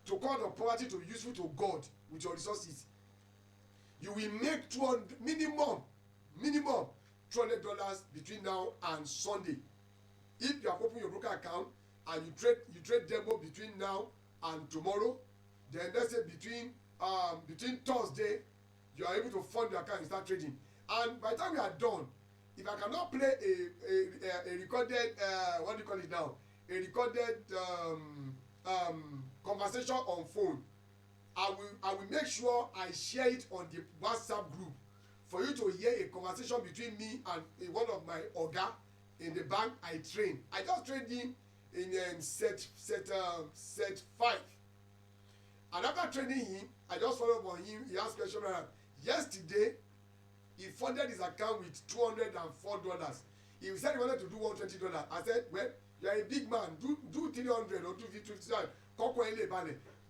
to call the poverty to be useful to God with your resources. You will make 200 minimum $200 between now and Sunday. If you have opened your broker account and you trade demo between now and tomorrow, then let's say between Thursday, you are able to fund your account and start trading. And by the time we are done, if I cannot play a recorded what do you call it now, a recorded conversation on phone, I will make sure I share it on the WhatsApp group for you to hear a conversation between me and one of my oga in the bank I train. I just trained him in set 5, and after training him, I just follow up on him. He asked question. Yesterday, he funded his account with $204. He said he wanted to do $120. I said, well, you are a big man. Do 300 or 250.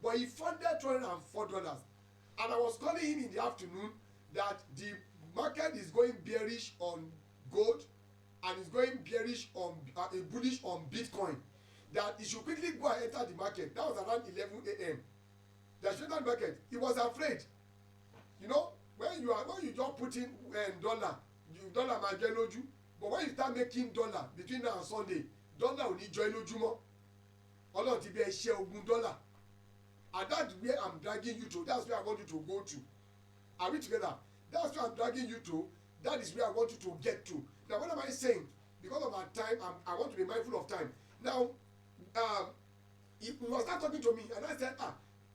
But he funded $204. And I was calling him in the afternoon that the market is going bearish on gold and is going bearish on bullish on Bitcoin. That he should quickly go and enter the market. That was around 11 a.m. The enter the market. He was afraid. You know, when you just put in dollar might join loju. But when you start making dollar between now and Sunday, dollar will need join loju more. Ọlọ́run ti bí ẹ ṣe ogun dollar. And that's where I'm dragging you to. That's where I want you to go to. Are we together? That's where I'm dragging you to. That is where I want you to get to. Now, what am I saying? Because of our time, I want to be mindful of time. Now, he was not talking to me, and I said,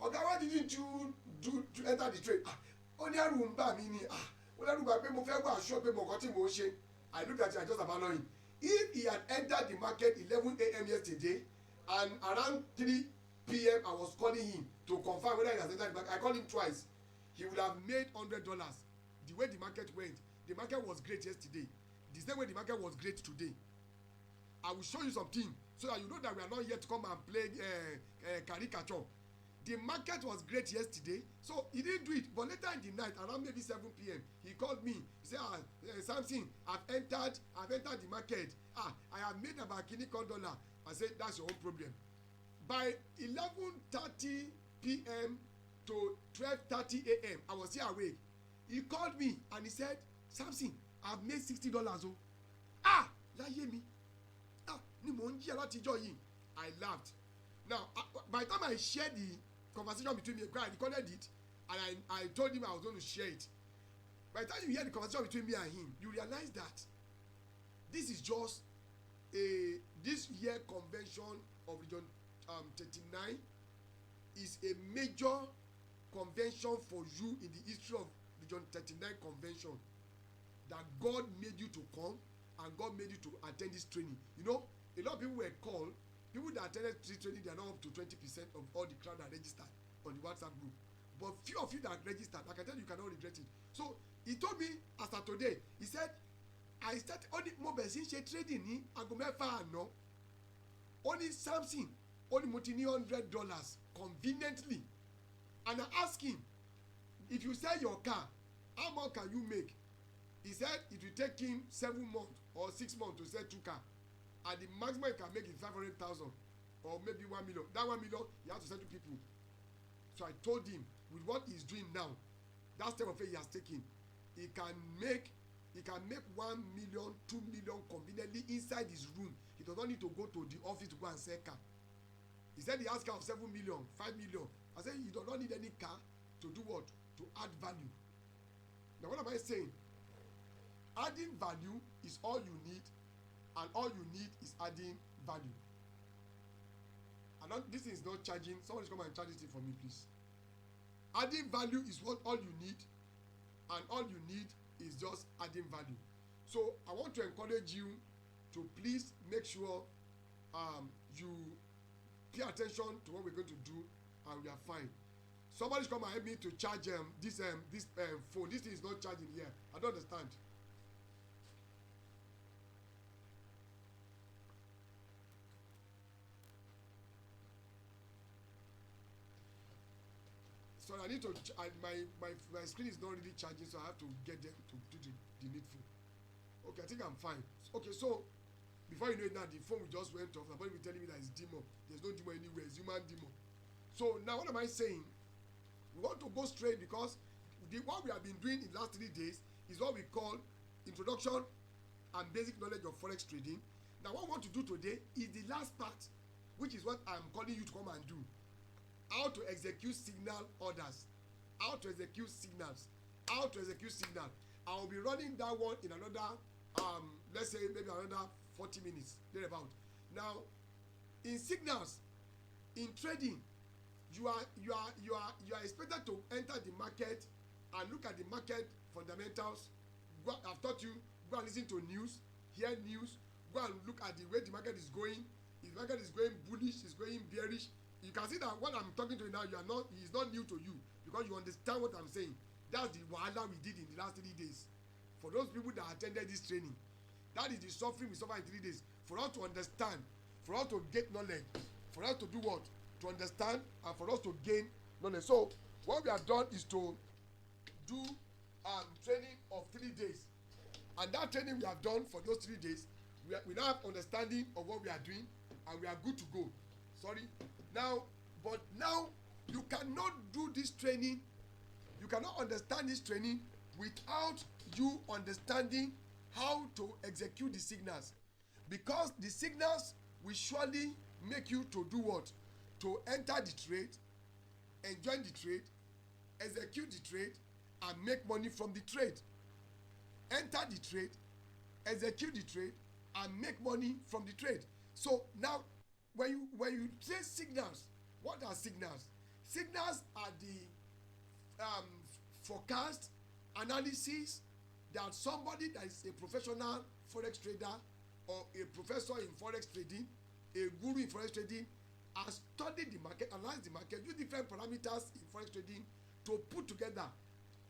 Oga, why didn't you do to enter the trade? Only a room ba mi ni. Only a room ba pe mo fẹ́ go assure pe mo nkan tí mo ṣe. I looked at it, I just abandoned him. If he had entered the market 11 a.m. yesterday, and around 3 p.m. I was calling him to confirm whether he has entered the market. I called him twice. He would have made $100. The way the market went, the market was great yesterday. The same way the market was great today. I will show you something so that you know that we are not yet to come and play caricature. The market was great yesterday, so he didn't do it. But later in the night, around maybe 7 p.m., he called me. He said, Samson, I've entered the market. I have made about $1. I said, that's your own problem. By 11:30 p.m. to 12:30 a.m., I was still awake. He called me and he said, Samson, I've made $60. Láyé mi. Ni mo ń jí látijọ́ yìí. I laughed. Now, by the time I shared the conversation between me, I recorded it, and I told him I was going to share it. By the time you hear the conversation between me and him, you realize that this is just this year convention of Region 39 is a major convention for you in the history of Region 39 convention. That God made you to come and God made you to attend this training. You know, a lot of people were called. People that attended this training, they are not up to 20% of all the crowd that registered on the WhatsApp group. But few of you that registered, I can tell you cannot regret it. So he told me as of today, he said, I started only mobile since trading ni aago mẹ́fà àná. Only Samson, only mo ti ní $100 conveniently. And I asked him, if you sell your car, how much can you make? He said it will take him 7 months or 6 months to sell 2 cars. And the maximum he can make is 500,000 or maybe 1 million. That 1 million, he has to sell to people. So I told him, with what he's doing now, that step of faith he has taken, he can make 1 million, 2 million conveniently inside his room. He does not need to go to the office to go and sell car. He said he has car of 7 million, 5 million. I said you do not need any car to do what? To add value. Now what am I saying? Adding value is all you need, and all you need is adding value. And this is not charging. Somebody come and charge this thing for me, please. Adding value is what all you need, and all you need is just adding value. So I want to encourage you to please make sure you pay attention to what we're going to do, and we are fine. Somebody come and help me to charge this phone. This thing is not charging here. I don't understand. So I need to my screen is not really charging, so I have to get them to do the needful. Okay, I think I'm fine. Okay, so before you know it now, the phone just went off. The body will telling me that it's demon. There's no demon anywhere. It's human demon. So now what am I saying? We want to go straight because what we have been doing in the last 3 days is what we call introduction and basic knowledge of forex trading. Now what we want to do today is the last part, which is what I'm calling you to come and do. How to execute signal orders, how to execute signals, how to execute signal. I will be running that one in another let's say maybe another 40 minutes thereabout. Now in signals, in trading, you are expected to enter the market and look at the market fundamentals. I've taught you, go and listen to news, hear news, go and look at the way the market is going. If the market is going bullish, is going bearish, you can see that what I'm talking to you now, it's not new to you because you understand what I'm saying. That's the wahala we did in the last 3 days. For those people that attended this training, that is the suffering we suffer in 3 days. For us to understand, for us to get knowledge, for us to do what? To understand, and for us to gain knowledge. So what we have done is to do training of 3 days, and that training we have done for those 3 days, we now have understanding of what we are doing, and we are good to go. But now you cannot do this training, you cannot understand this training without you understanding how to execute the signals, because the signals will surely make you to do what? To enter the trade, enjoy the trade, execute the trade, and make money from the trade. Enter the trade, execute the trade, and make money from the trade. So now when you say signals, what are signals? Signals are the forecast analysis that somebody that is a professional forex trader or a professor in forex trading, a guru in forex trading, has studied the market, analyzed the market, use different parameters in forex trading to put together.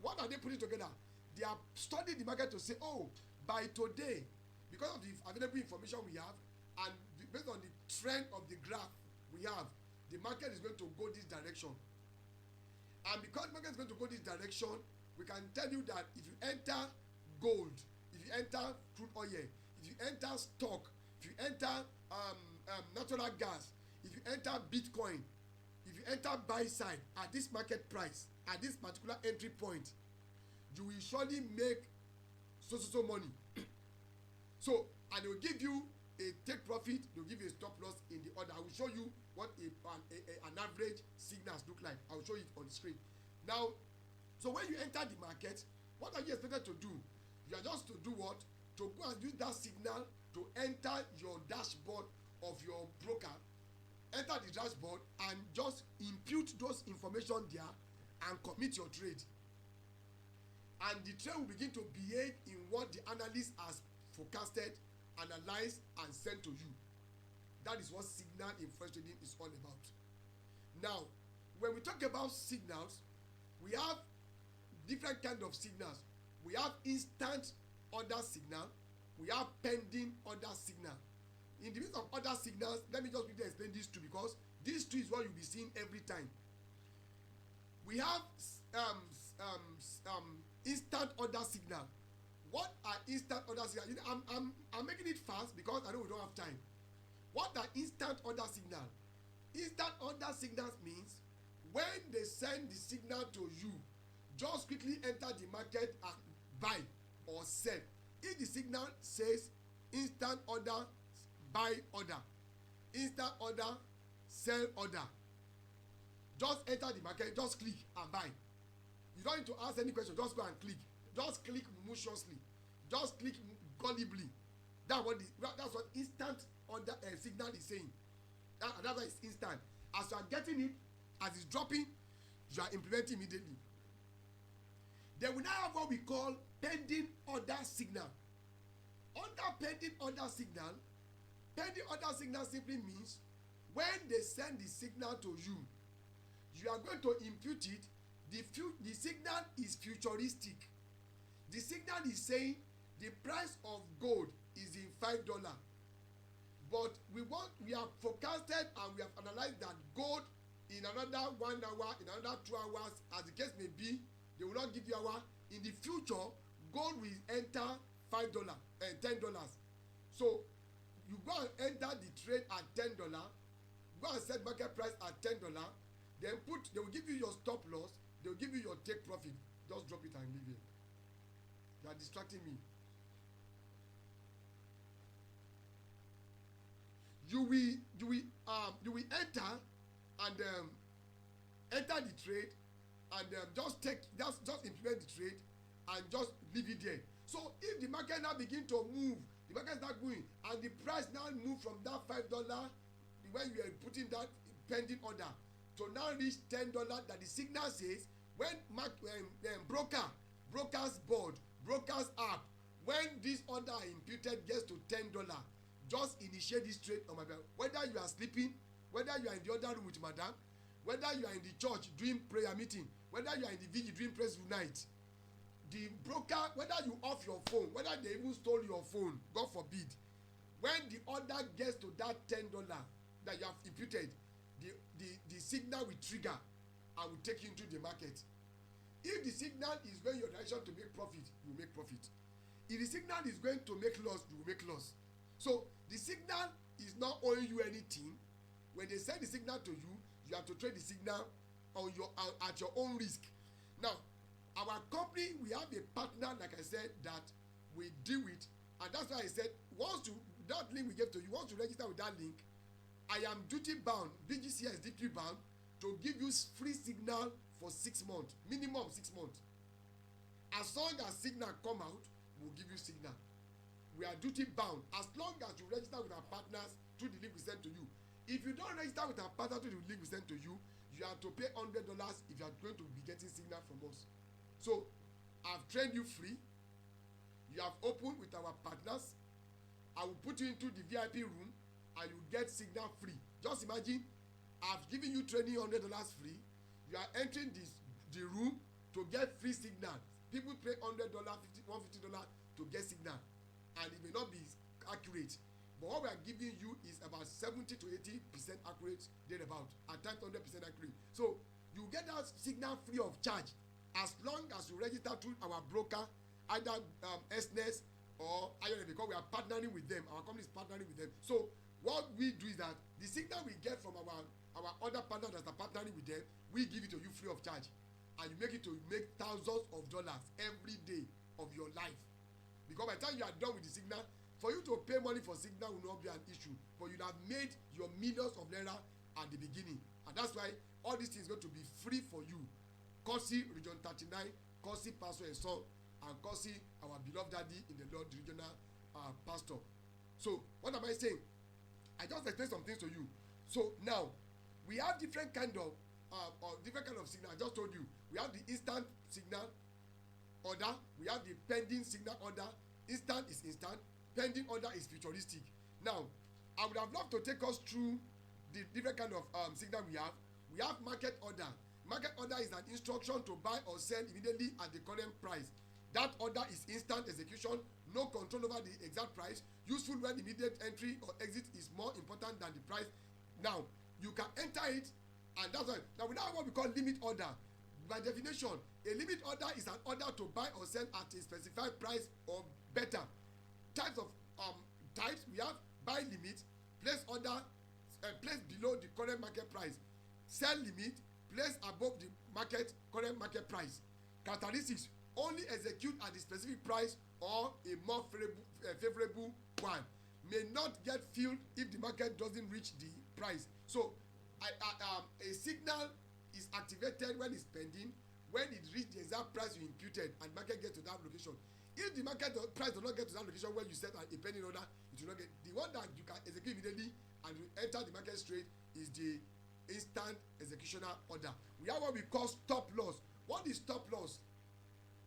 What are they putting together? They are studying the market to say, oh, by today, because of the available information we have and based on the trend of the graph we have, the market is going to go this direction. And because the market is going to go this direction, we can tell you that if you enter gold, if you enter crude oil, if you enter stock, if you enter natural gas, if you enter Bitcoin, if you enter buy side at this market price, at this particular entry point, you will surely make so money. So, and they will give you a take profit, they will give you a stop loss in the order. I will show you what an average signals look like. I will show it on the screen. Now, so when you enter the market, what are you expected to do? You are just to do what? To go and use that signal to enter your dashboard of your broker, enter the dashboard and just impute those information there and commit your trade. And the trade will begin to behave in what the analyst has forecasted, analyzed, and sent to you. That is what signal in forex trading is all about. Now, when we talk about signals, we have different kind of signals. We have instant order signal, we have pending order signal. In the midst of other signals, let me just quickly explain these two, because these two is what you'll be seeing every time. We have instant order signal. What are instant order signal? I'm making it fast because I know we don't have time. What are instant order signal? Instant order signals means when they send the signal to you, just quickly enter the market and buy or sell. If the signal says instant order, buy order, instant order, sell order, just enter the market, just click and buy. You don't need to ask any question, just go and click. Just click maliciously, just click gullibly. That's what instant order signal is saying. That's why it's instant. As you are getting it, as it's dropping, you are implementing immediately. Then we now have what we call pending order signal. Under pending order signal simply means when they send the signal to you, you are going to impute it. The signal is futuristic. The signal is saying the price of gold is in $5, but we have forecasted and we have analyzed that gold in another 1 hour, in another 2 hours, as the case may be, they will not give you hour. In the future, gold will enter $5 and $10. So you go and enter the trade at $10, go and set market price at $10, Then they will give you your stop loss, they will give you your take profit. Just drop it and leave it. You are distracting me. You will enter and enter the trade and just implement the trade and just leave it there. So if the market now begin to move, the market start going and the price now move from that $5 when you are putting that pending order to now reach $10, that the signal says when brokers board, brokers app, when this order imputed gets to $10, just initiate this trade on my belt. Whether you are sleeping, whether you are in the other room with madam, whether you are in the church doing prayer meeting, whether you are in the vigil doing praise night, the broker, whether you off your phone, whether they even stole your phone, God forbid, when the order gets to that $10 that you have imputed, the signal will trigger and will take you into the market. If the signal is going your direction to make profit, you will make profit. If the signal is going to make loss, you will make loss. So the signal is not owing you anything. When they send the signal to you, you have to trade the signal at your own risk. Now, our company, we have a partner, like I said, that we deal with, and that's why I said that link we gave to you, once you register with that link, I am duty bound, BGC is duty bound to give you free signal for 6 months, minimum 6 months. As long as signal come out, we'll give you signal. We are duty bound as long as you register with our partners through the link we send to you. If you don't register with our partner through the link we send to you, you have to pay $100 if you are going to be getting signal from us. So I've trained you free. You have opened with our partners. I will put you into the VIP room and you get signal free. Just imagine, I've given you training $100 free. You are entering the room to get free signal. People pay $100, $150 to get signal, and it may not be accurate. But what we are giving you is about 70 to 80% accurate, thereabout, at times 100% accurate. So you get that signal free of charge as long as you register through our broker, either SNES or ION, because we are partnering with them. Our company is partnering with them. So what we do is that the signal we get from our other partners that are partnering with them, we give it to you free of charge, and you make it to make thousands of dollars every day of your life. Because by the time you are done with the signal, for you to pay money for signal will not be an issue, but you have made your millions of naira at the beginning, and that's why all these things are going to be free for you. Courtesy Region 39, courtesy Pastor and Son, and courtesy our beloved daddy in the Lord, the regional pastor. So what am I saying? I just explained some things to you. So now we have different kind of signal. I just told you we have the instant signal order, we have the pending signal order. Instant is instant, pending order is futuristic. Now I would have loved to take us through the different kind of signal we have. We have market order. Market order is an instruction to buy or sell immediately at the current price. That order is instant execution, no control over the exact price, useful when immediate entry or exit is more important than the price. Now you can enter it, and that's why now we have what we call limit order. By definition, a limit order is an order to buy or sell at a specified price or better. Types of types we have: buy limit, place order, place below the current market price; sell limit, place above the current market price. Characteristics: only execute at the specific price or a more favorable one. May not get filled if the market doesn't reach the price. So a signal is activated when it's pending, when it reaches the exact price you imputed and market gets to that location. If the market price does not get to that location where you set a pending order, it will not get. The one that you can execute immediately and you enter the market straight is the instant executioner order. We have what we call stop loss. What is stop loss?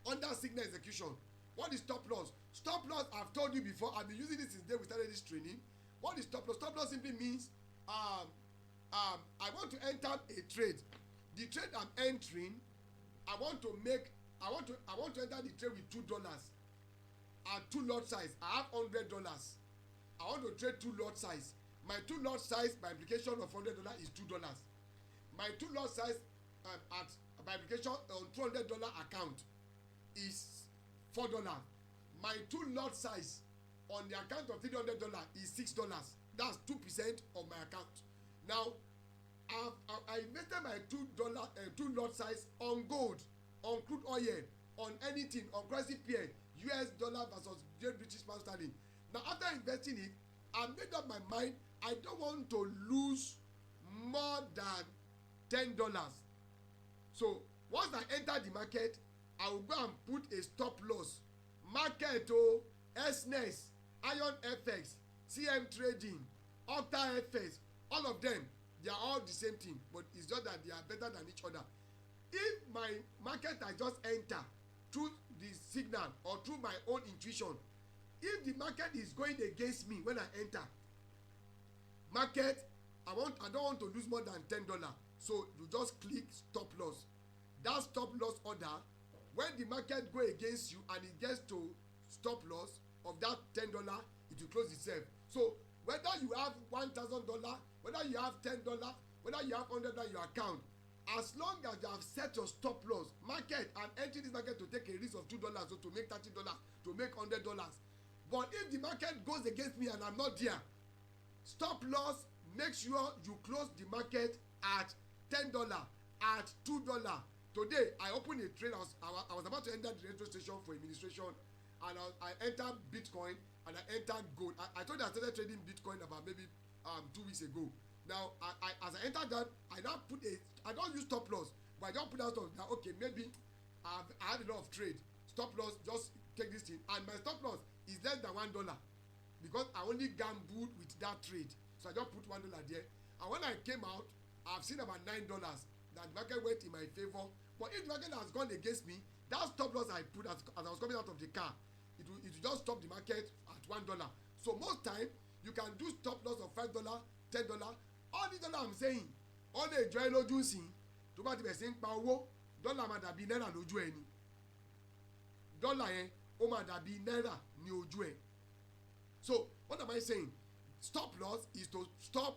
Under signal execution, what is stop loss? Stop loss, I've told you before, I've been using it since the day we started this training. What is stop loss? Stop loss simply means I want to enter a trade. The trade I'm entering, I want to enter the trade with $2 at 2 lot size. I have $100. I want to trade 2 lot size. My 2 lot size by implication of $100 is $2. My 2 lot size by implication on $200 account is $4. My 2 lot size on the account of $300 is $6. That's 2% of my account. Now I invested my $2 lot size on gold, on crude oil, on anything, on currency pair, US dollar versus British pound sterling. Now after investing it, I made up my mind I don't want to lose more than $10. So once I enter the market, I will go and put a stop loss. Market SNES, Iron FX, CM Trading, Octa FX, all of them, they are all the same thing, but it's just that they are better than each other. If my market I just enter through the signal or through my own intuition, if the market is going against me when I enter market, I don't want to lose more than $10, so you just click stop loss. That stop loss order, when the market go against you and it gets to stop loss of that $10, it will close itself. So whether you have $1,000, whether you have $10, whether you have $100 in your account, as long as you have set your stop loss market and entering this market to take a risk of $2 or to make $30, to make $100. But if the market goes against me and I'm not there, stop loss, make sure you close the market at $10, at $2. Today I opened a trade. I was about to enter the radio station for administration, and I entered Bitcoin and I entered gold. I told you I started trading Bitcoin about maybe 2 weeks ago. Now as I entered that, I now put I don't use stop loss, but I don't put out of now. Okay, maybe I had a lot of trade. Stop loss, just take this thing, and my stop loss is less than $1 because I only gambled with that trade. So I just put $1 there, and when I came out, I've seen about $9 that the market went in my favor. But if the market has gone against me, that stop loss I put as I was coming out of the car, it will just stop the market at $1. So most time you can do stop loss of $5, $10. All the dollar I'm saying, all the ìjọ lójú sí tó bá ti bẹ̀ sí ń pa owó, dọ́là máa dàbí náírà lójú ẹ ni. Dọ́là yẹn ó máa dàbí náírà ní ojú ẹ. So what am I saying? Stop loss is to stop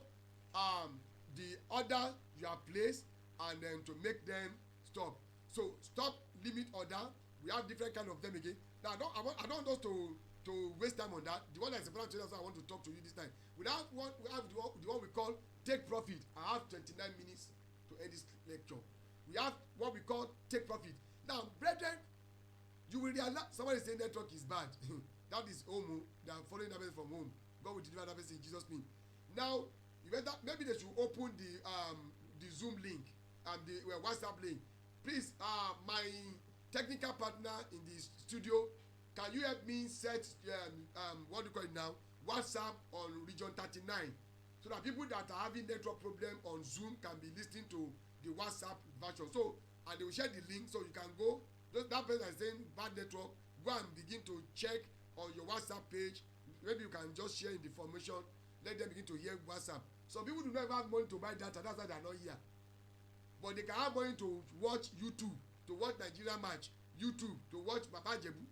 the order you have placed and then to make them stop. So stop limit order, we have different kind of them again. Now I don't want us to waste time on that. The one that's important to us, I want to talk to you this time. We have the one we call take profit. I have 29 minutes to end this lecture. We have what we call take profit. Now brethren, you will realize somebody saying network is bad. That is home. They are following that from home. God will deliver that message in Jesus' name. Now you better, maybe they should open the Zoom link and the WhatsApp link. Please, my technical partner in the studio, can you help me set what do you call it now, WhatsApp on region 39, so that people that are having network problem on Zoom can be listening to the WhatsApp version. So and they will share the link, so you can go, that person is saying bad network, go and begin to check on your WhatsApp page. Maybe you can just share in the information, let them begin to hear WhatsApp. Some people do not even have money to buy data, that's why they are not here. But they can have money to watch YouTube, to watch Nigeria match, YouTube, to watch Baba Jebu.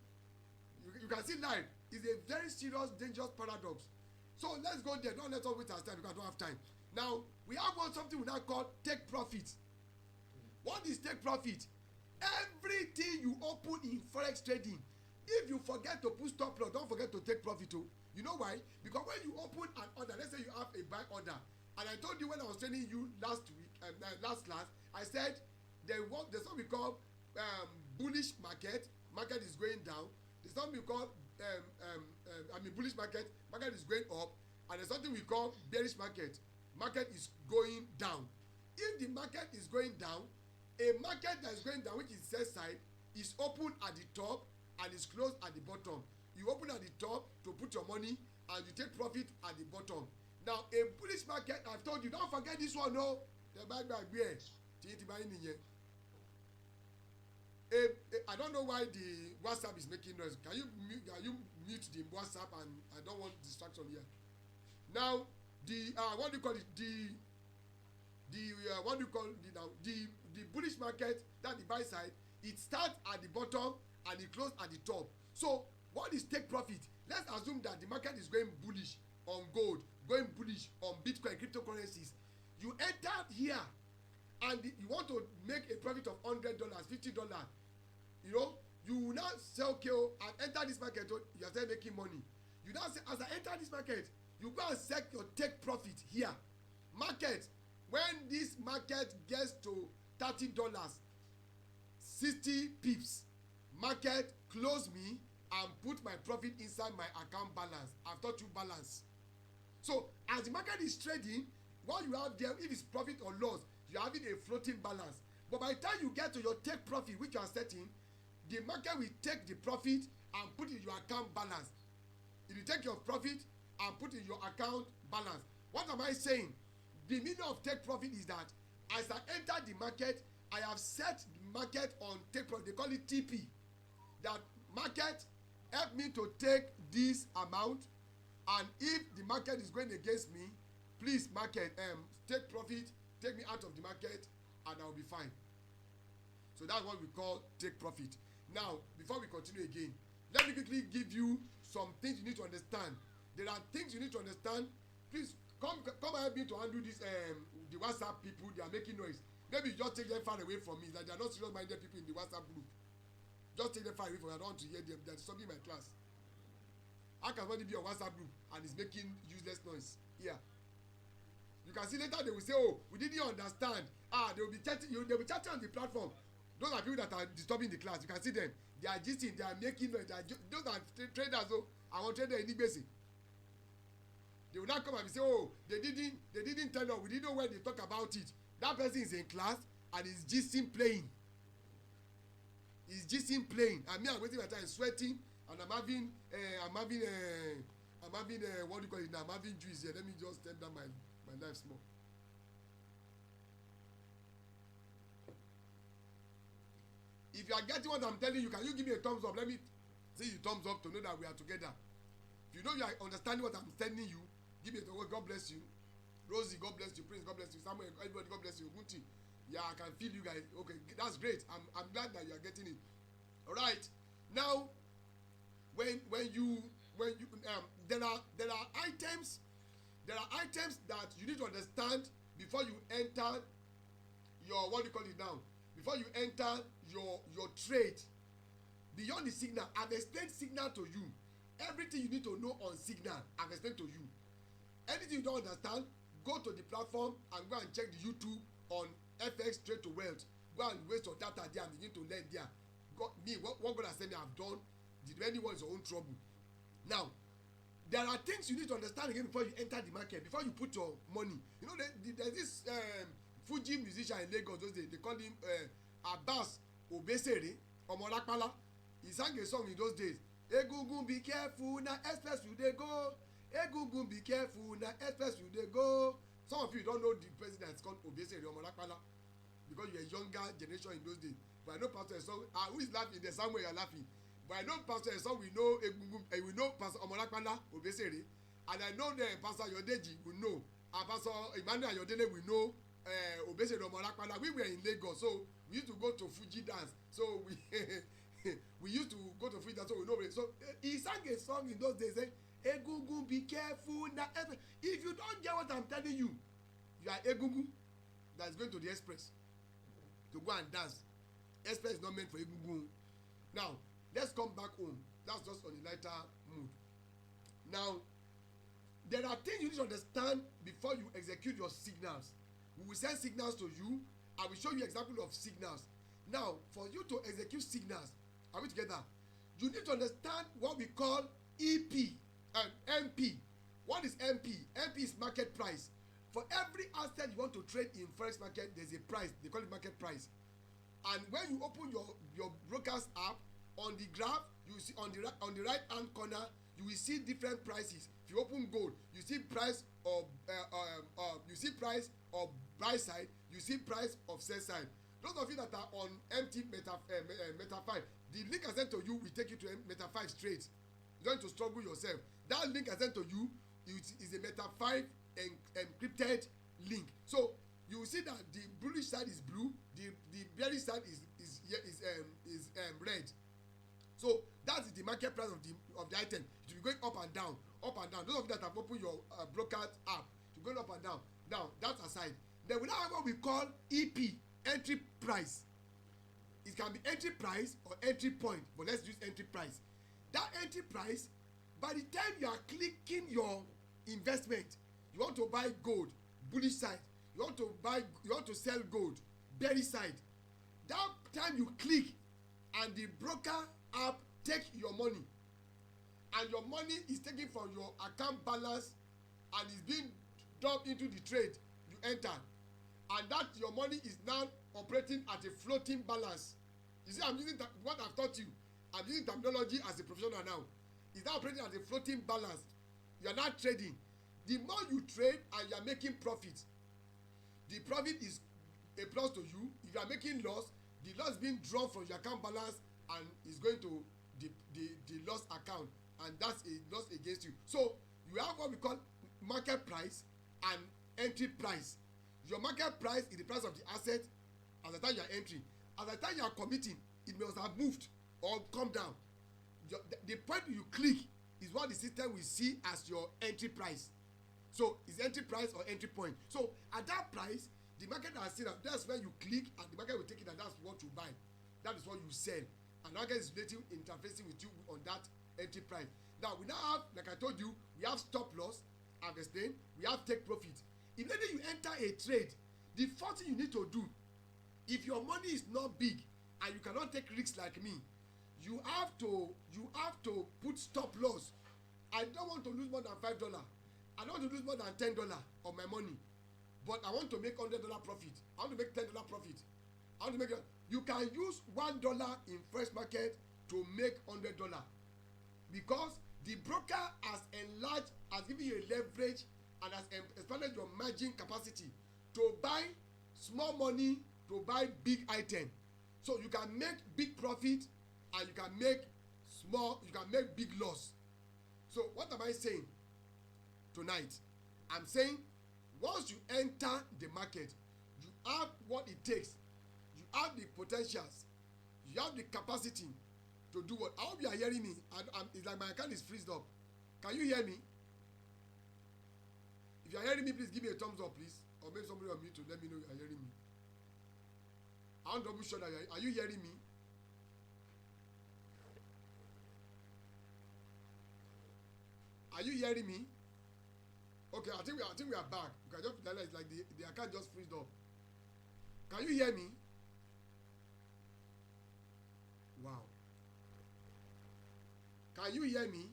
You can see live. It's a very serious, dangerous paradox. So let's go there. Don't let us waste our time because I don't have time. Now, we have something we now call take profit. What is take profit? Everything you open in Forex trading, if you forget to put stop loss, don't forget to take profit too. You know why? Because when you open an order, let's say you have a buy order, and I told you when I was training you last week, last class, I said there's something we call bullish market. Market is going down. There's something we call bullish market. Market is going up, and there's something we call bearish market. Market is going down. If the market is going down, a market that is going down, which is sell side, is open at the top and is closed at the bottom. You open at the top to put your money and you take profit at the bottom. Now a bullish market, I've told you, don't forget this one, no. The bag here. I don't know why the WhatsApp is making noise. Can you mute the WhatsApp? And I don't want distraction here. Now the what do you call it? The bullish market, that the buy side, it starts at the bottom and it closes at the top. So what is take profit? Let's assume that the market is going bullish on gold, going bullish on Bitcoin, cryptocurrencies. You entered here and you want to make a profit of $100, $50. You know, you will now say, okay, and enter this market, you are still making money. You now say, as I enter this market, you go and set your take profit here. Market, when this market gets to $30, 60 pips, market close me and put my profit inside my account balance. I've taught you balance. So as the market is trading, what you have there, if it's profit or loss, you're having a floating balance. But by the time you get to your take profit, which you are setting, the market will take the profit and put in your account balance. It will take your profit and put in your account balance. What am I saying? The meaning of take profit is that as I enter the market, I have set the market on take profit. They call it TP. That market help me to take this amount, and if the market is going against me, please market take profit, take me out of the market, and I'll be fine. So that's what we call take profit. Now, before we continue again, let me quickly give you some things you need to understand. There are things you need to understand. Please come help me to handle this. The WhatsApp people, they are making noise. Maybe you just take them far away from me. Like they are not serious-minded people in the WhatsApp group. Just take them far away from me. I don't want to hear them. They're disturbing my class. How can somebody be on WhatsApp group and is making useless noise? Yeah. You can see later they will say, oh, we didn't understand. They will be chatting. They will be chatting on the platform. Those are people that are disturbing the class. You can see them. They are gisting. They are making noise. Those are traders. Oh, I want trader in basic. They will not come and say, oh, they didn't tell us. We didn't know when they talk about it. That person is in class and is gisting playing. He's gisting playing. And me, I'm waiting my time, sweating, and I'm having what do you call it now? I'm having juice here. Let me just turn down my knife small. If you are getting what I'm telling you, can you give me a thumbs up? Let me see you thumbs up to know that we are together. If you know you are understanding what I'm telling you, give me a thumbs up. God bless you. Rosie, God bless you. Prince, God bless you. Samuel, everybody, God bless you. Gunti, yeah, I can feel you guys. Okay, that's great. I'm glad that you are getting it. All right. Now, when you there are items that you need to understand before you enter your what do you call it now? Before you enter your trade. Beyond the signal, I've explained signal to you. Everything you need to know on signal, I've explained to you. Anything you don't understand, go to the platform and go and check the YouTube on FX Trade to Wealth. Go and waste your data there and begin to learn there. What God has said me I've done, the remaining one is your own trouble. Now, there are things you need to understand again before you enter the market, before you put your money. You know, there's this Fuji musician in Lagos those days. They call him Abbas Obesere Omolakpala. He sang a song in those days. Egungun be careful, na express you dey go. Egungun be careful, na express you dey go. Some of you don't know the president is called Obesere Omolakpala because you're a younger generation in those days. But I know Pastor Esau, who is laughing? There's somewhere you're laughing. But I know Pastor Esau, we know Egungun, we know Pastor Omolakpala Obesere, and I know the Pastor Yodeji, we know, and Pastor Emmanuel Ayodele, we know Obesere Omolakpala. We were in Lagos, so we used to go to Fuji dance. So we used to go to Fuji dance, so we know it. So he sang a song in those days, saying, Egungun, be careful. If you don't get what I'm telling you, you are Egungun that's going to the express to go and dance. Express is not meant for Egungun. Now, let's come back home. That's just on a lighter mood. Now, there are things you need to understand before you execute your signals. We will send signals to you. I will show you example of signals. Now, for you to execute signals, are we together? You need to understand what we call EP and MP. What is MP? MP is market price. For every asset you want to trade in Forex market, there's a price. They call it market price. And when you open your broker's app, on the graph, you see on the right hand corner, you will see different prices. If you open gold, you see price of buy side, you see price of sell side. Those of you that are on MT Meta 5, the link I sent to you will take you to Meta 5 straight. You don't have to struggle yourself. That link I sent to you is a Meta 5 encrypted link. So you will see that the bullish side is blue, the bearish side is red. So that is the market price of the item. It will be going up and down, up and down. Those of you that have opened your broker app, it will go up and down. Now that's aside. Then we now have what we call EP, entry price. It can be entry price or entry point, but let's use entry price. That entry price, by the time you are clicking your investment, you want to buy gold, bullish side. you want to buy, you want to sell gold, bury side. That time you click and the broker app take your money, and your money is taken from your account balance and is being dumped into the trade you enter, and that your money is now operating at a floating balance. You see, I'm using what I've taught you. I'm using terminology as a professional now. It's now operating at a floating balance. You are not trading. The more you trade and you are making profit, the profit is a plus to you. If you are making loss, the loss being drawn from your account balance and is going to the loss account, and that's a loss against you. So you have what we call market price and entry price. Your market price is the price of the asset at the time you are entering. At the time you are committing, it must have moved or come down. The point you click is what the system will see as your entry price. So it's entry price or entry point. So at that price, the market has seen that. That's where you click and the market will take it, and that's what you buy. That is what you sell. And the market is relating, interfacing with you on that entry price. Now we now have, like I told you, we have stop loss, I've explained, we have take profit. Immediately you enter a trade, the first thing you need to do, if your money is not big and you cannot take risks like me, you have to put stop loss. I don't want to lose more than $5. I don't want to lose more than $10 of my money, but I want to make $100 profit. I want to make $10 profit. I want to make you can use $1 in Forex market to make $100, because the broker has enlarged, has given you a leverage and has expanded your margin capacity to buy small money to buy big item. So you can make big profit and you can make big loss. So what am I saying tonight? I'm saying once you enter the market, you have what it takes. You have the potentials. You have the capacity to do what. I hope you are hearing me. It's like my account is freezed up. Can you hear me? If you are hearing me, please give me a thumbs up, please. Or maybe somebody on mute to let me know you are hearing me. I want to double sure that are you hearing me? Are you hearing me? Okay, I think we are back. You can just realize like the account just freezed up. Can you hear me? Wow. Can you hear me?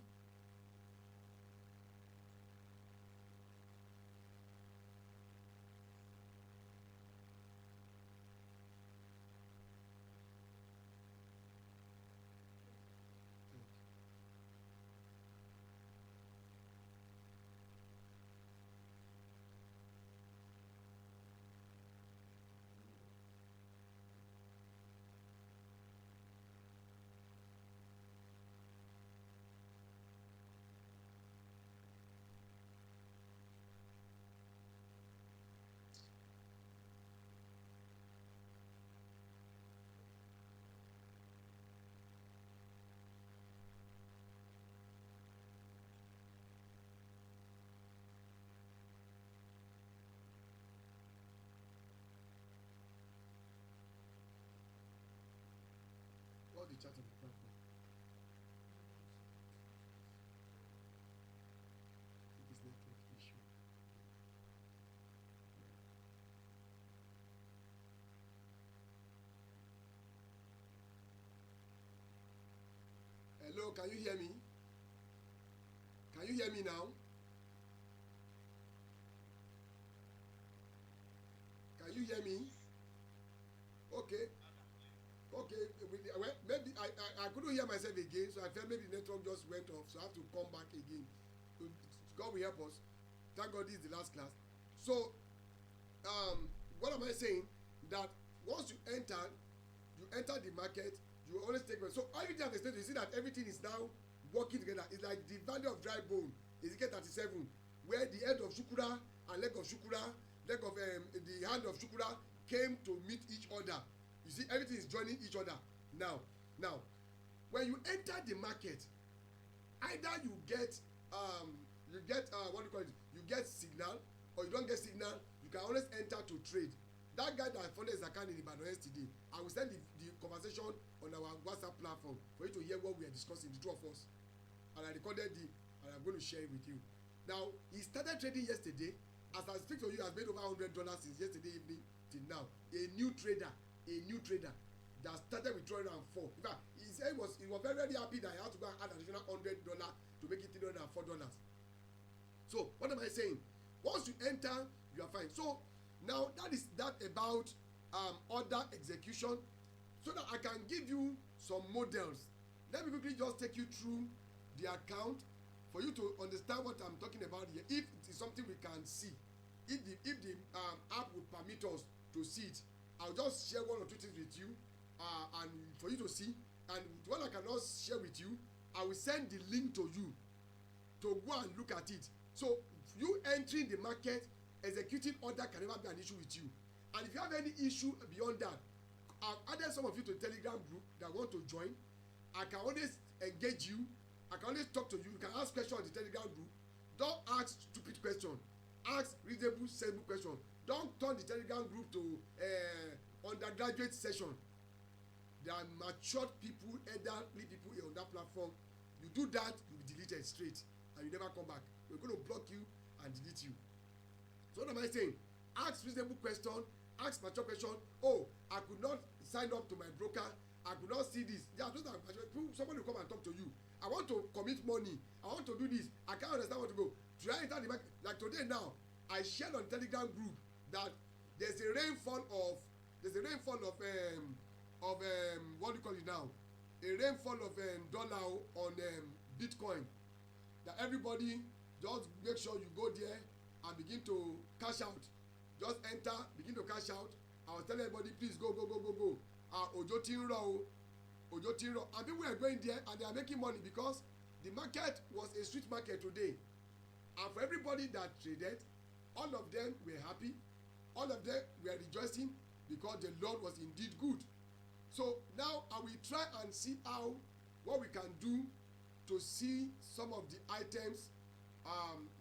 What the chat on the platform? It is network issue. Hello, can you hear me? Can you hear me now? Can you hear me? Okay. Okay, well, maybe I couldn't hear myself again, so I felt maybe the network just went off, so I have to come back again. So God will help us. Thank God this is the last class. So, what am I saying? That once you enter the market, you always take. So everything I've explained, you see that everything is now working together. It's like the value of dry bone, Ezekiel 37, where the head of Shukura and leg of Shukura, the hand of Shukura came to meet each other. You see, everything is joining each other. Now, when you enter the market, either you get what do you call it? You get signal, or you don't get signal. You can always enter to trade. That guy that funded his account in Ibadan yesterday, I will send the conversation on our WhatsApp platform for you to hear what we are discussing, the two of us. And I recorded and I'm going to share it with you. Now, he started trading yesterday. as I speak to you, has made over $100 since yesterday evening till now. A new trader that started with 204. In fact, he said he was very, very happy that he had to go and add additional $100 to make it $304. So what am I saying? Once you enter, you are fine. So now that is that about order execution, so that I can give you some models. Let me quickly just take you through the account for you to understand what I'm talking about here. If it is something we can see, if the app will permit us to see it, I'll just share one or two things with you, and for you to see. And what I cannot share with you, I will send the link to you to go and look at it. So you entering the market, executing order can never be an issue with you. And if you have any issue beyond that, I've added some of you to Telegram group that want to join. I can always engage you. I can always talk to you. You can ask questions on the Telegram group. Don't ask stupid questions. Ask reasonable, sensible questions. Don't turn the Telegram group to undergraduate session. There are matured people, elderly people on that platform. You do that, you'll be deleted straight, and you never come back. We're going to block you and delete you. So what am I saying? Ask reasonable question, ask mature question. Oh, I could not sign up to my broker. I could not see this. Yeah, those are somebody will come and talk to you. I want to commit money. I want to do this. I can't understand what to go. Should I enter the market? Like today now, I shared on Telegram group that there's a rainfall of what do you call it now? A rainfall of dollar on Bitcoin. That everybody just make sure you go there and begin to cash out. Just enter, begin to cash out. I was telling everybody, please go. Ojo ti ń rọ̀. And people are going there and they are making money because the market was a street market today. And for everybody that traded, all of them were happy. All of them were rejoicing because the Lord was indeed good. So now I will try and see what we can do to see some of the items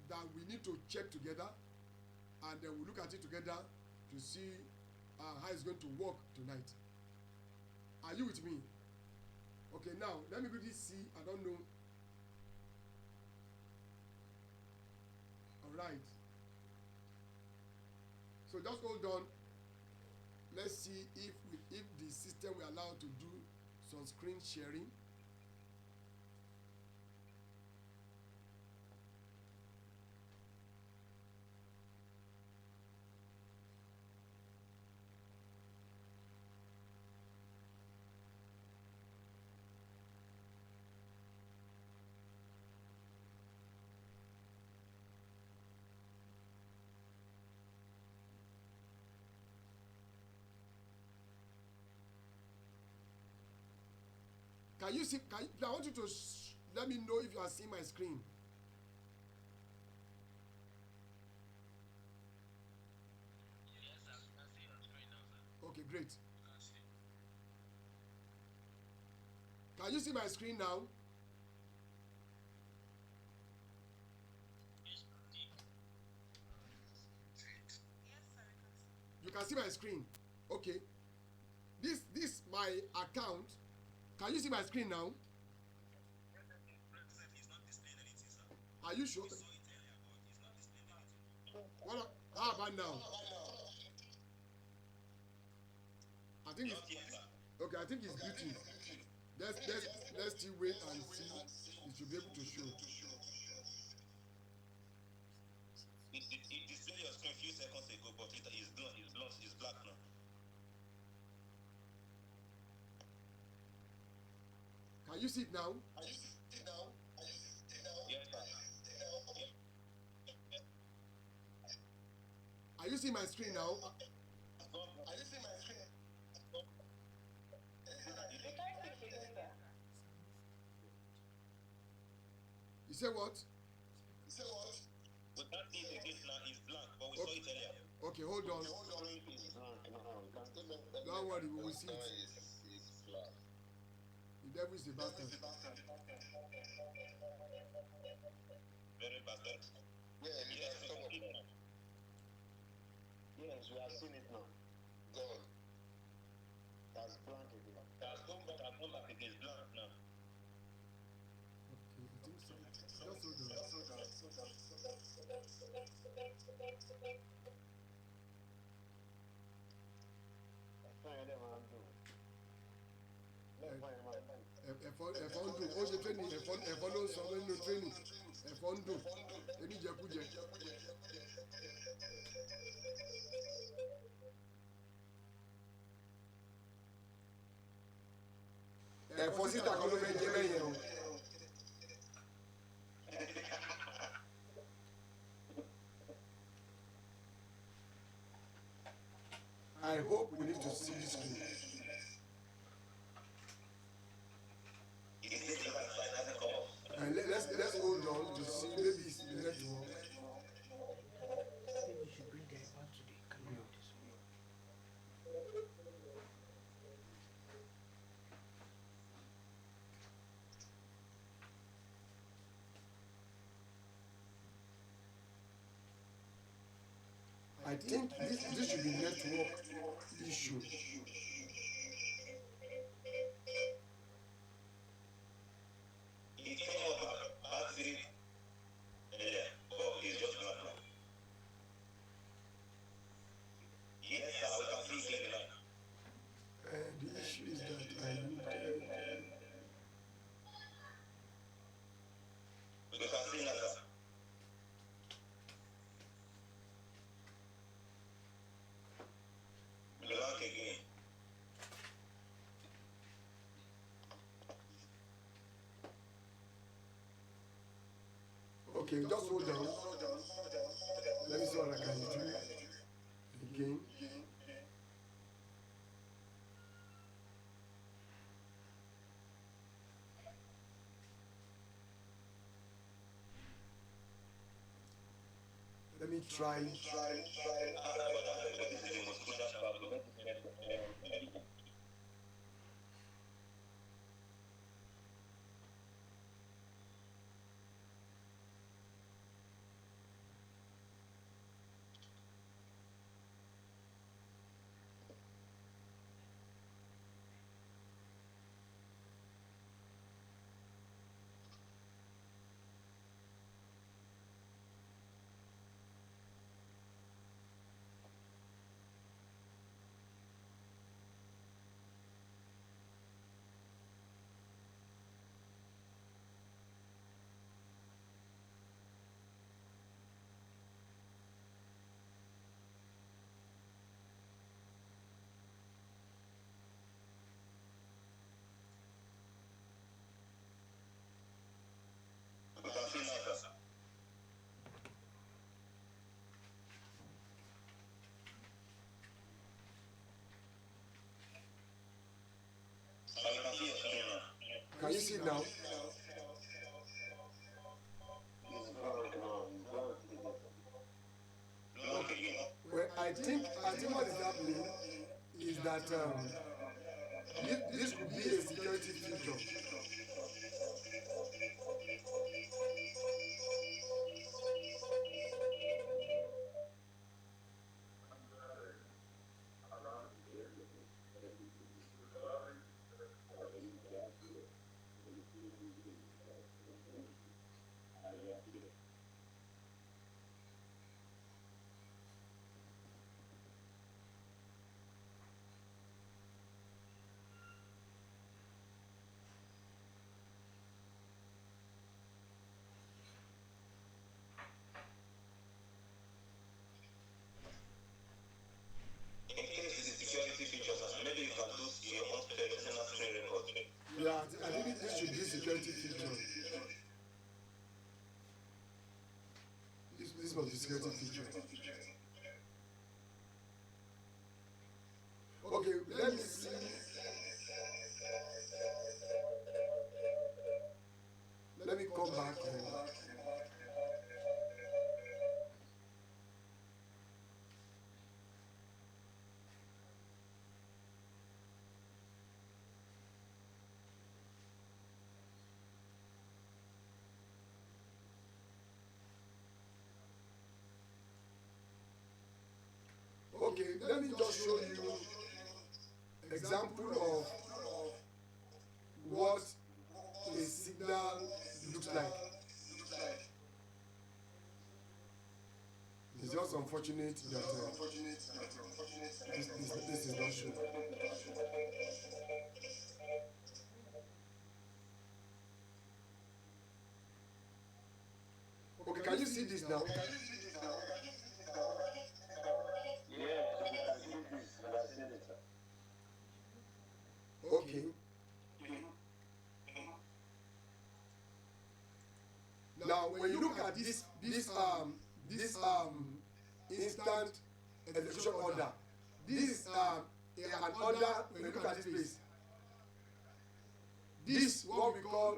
that we need to check together, and then we'll look at it together to see how it's going to work tonight. Are you with me? Okay, now let me really see. I don't know. All right. So just hold on. Let's see if the system will allow to do some screen sharing. Can you see? I want you to let me know if you are seeing my screen. Yes, I can see your screen now, sir. Okay, great. Can you see my screen now? Yes, sir. You can see my screen. Okay. This my account. Can you see my screen now? He's not displaying anything, sir. Are you sure? We saw it earlier, but he's not displaying anything. How about now? I think Not yet, sir. okay. I think it's beauty. Let's still wait and see. It should be able to show. It displayed your screen a few seconds ago, but it's black now. Can you see it now? Yes, sir. Are you seeing my screen now? Are you seeing my screen? You say what? We can't see it again now. It's black, but we saw it earlier. Okay, hold on. Don't worry, we will see it. The devil is a bastard. Very bastard. Yes, we have seen it now. God. That's blank again. That's gone back again. It's blank now. Okay, I think so. Just hold on. ẹ̀fọ́ ń dùn ó ṣe training ẹ̀fọ́ ló ń sọ nínú training ẹ̀fọ́ ń dùn oníjẹkújẹ. ẹ̀fọ́ síta kan ló fẹ́ jẹ bẹ́yẹn o. I hope we need to see this school. And let's hold on to see maybe it's the network. Maybe you should bring the iPad to the camera this way. I think this should be network issue. The issue is that I need okay, just hold on. Let me see what I can do again. Let me try. Can you see now? Well, I think what is happening is that this could be a security feature. Yeah, I think this should be security feature. This must be security feature. Okay, let me see. Let me come back. Okay, let me just show you example of what a signal looks like. It's just unfortunate that this is not shown. Okay, can you see this now? Okay. Now, when you look at this instant execution order, this is an order. When you look at this place, this what we call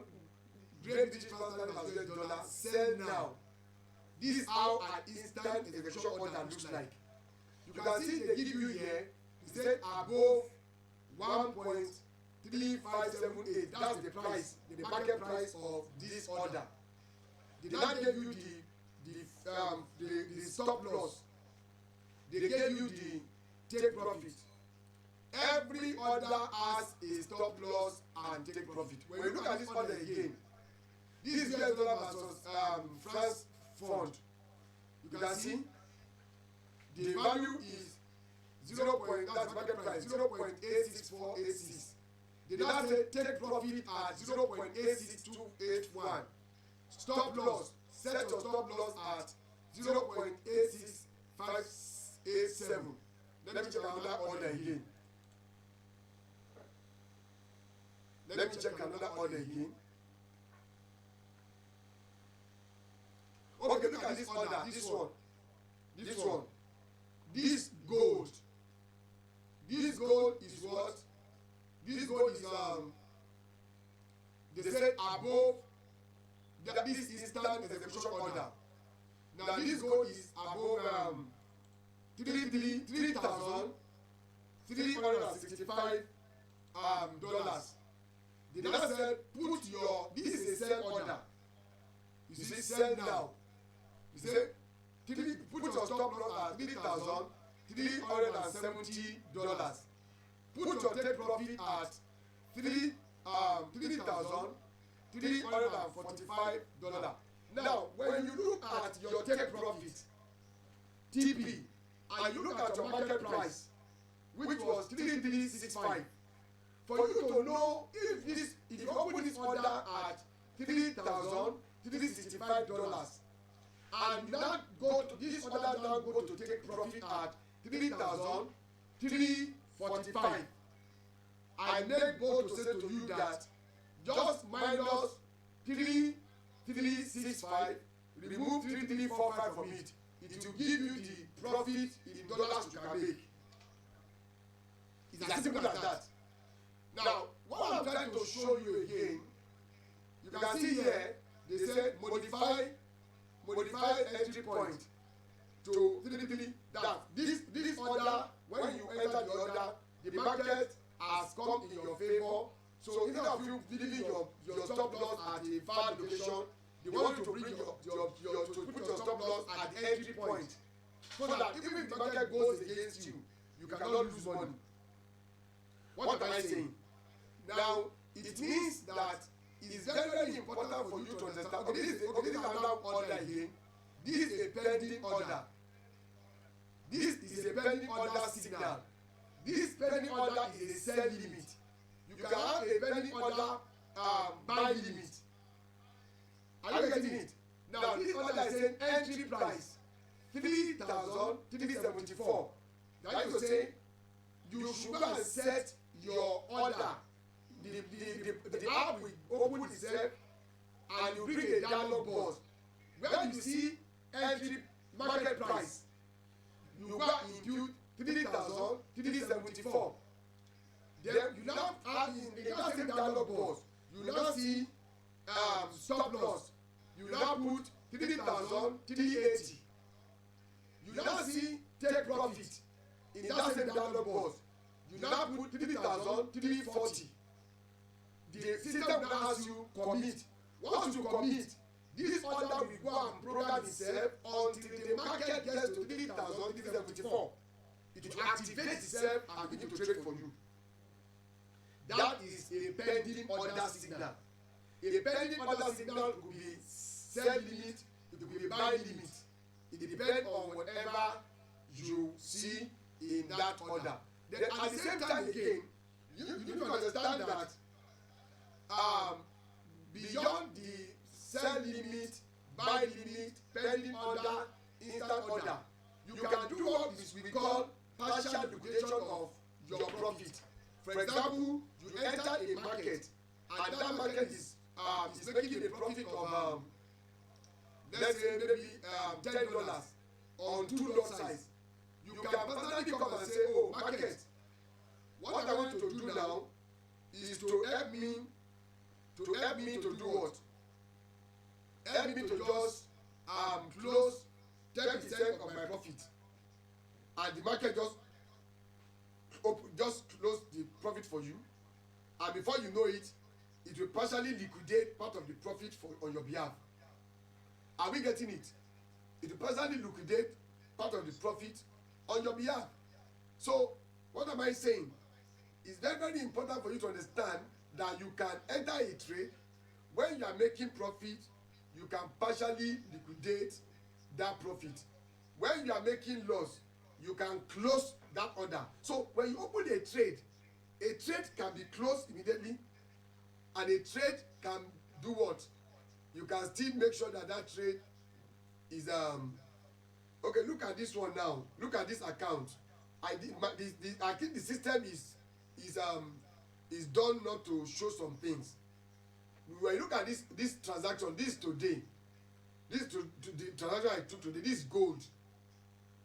Great British Pound as US dollar sell now. This is how an instant execution order looks like. You can see they give you here. It said above 1.3578. That's the price, the market price of this order. They now gave you the stop loss. They gave you the take profit. Every order has a stop loss and take profit. When you look at this order again, this is US dollar versus France fund. You can see the value is 0. That's market price 0.86486. They now say take profit at 0.86281. Stop loss, set your stop loss at 0.86587. Let me check another order again. Let me check another order again. Okay, look at this order. This one. This gold. This gold is what? This gold is they said above this instant execution order. Now this gold is above $3,365 dollars. They now said put your, this is a sell order. You see, sell now. You say put your stop loss at $3,370. Put your take profit at $3,345. Now, when you look at your take profit, TP, and you look at your market price, which was 3,365, for you to know if you open this order at $3,365, and now go to this order now go to take profit at 3,345. I make bold to say to you that just minus 3,365, remove 3,345 from it. It will give you the profit in dollars you can make. It's as simple as that. Now, what I'm trying to show you again, you can see here, they said modify entry point to 3,3. That this order, when you enter the order, the market has come in your favor. So instead of you leaving your stop loss at a far location, they want you to bring your put your stop loss at the entry point, so that even if the market goes against you, you cannot lose money. What am I saying? Now, it means that it is very, very important for you to understand. Okay, this is another order again. This is a pending order. This is a pending order signal. This pending order is a sell limit. You can have a pending order buy limit. Are you getting it? Now, this order is saying entry price 3,374. That is to say, you should go and set your order. The app will open itself and you bring a dialog box. When you see entry market price, you go and impute 3,374. Then you now add in the same dialog box. You now see stop loss. You now put 3,380. You now see take profit in that same dialog box. You now put 3,340. The system now has you commit. Once you commit, this order will go and program itself until the market gets to 3,374. It will activate itself and begin to trade for you. That is a pending order signal. A pending order signal could be sell limit, it could be buy limit. It depends on whatever you see in that order. Then at the same time again, you need to understand that beyond the sell limit, buy limit, pending order, instant order, you can do what we call partial liquidation of your profit. For example, you enter a market and that market is making a profit of let's say maybe $10 on $2 size. You can personally come and say, oh, market, what I want you to do now is to help me to do what? Help me to just close 10% of my profit, and the market just close the profit for you, and before you know it, it will partially liquidate part of the profit on your behalf. Are we getting it? It will partially liquidate part of the profit on your behalf. So what am I saying? It's very, very important for you to understand that you can enter a trade. When you are making profit, you can partially liquidate that profit. When you are making loss, you can close that order. So when you open a trade can be closed immediately, and a trade can do what? You can still make sure that that trade is okay. Look at this one now. Look at this account. I think the system is done not to show some things. When you look at this transaction, this today, the transaction I took today, this gold,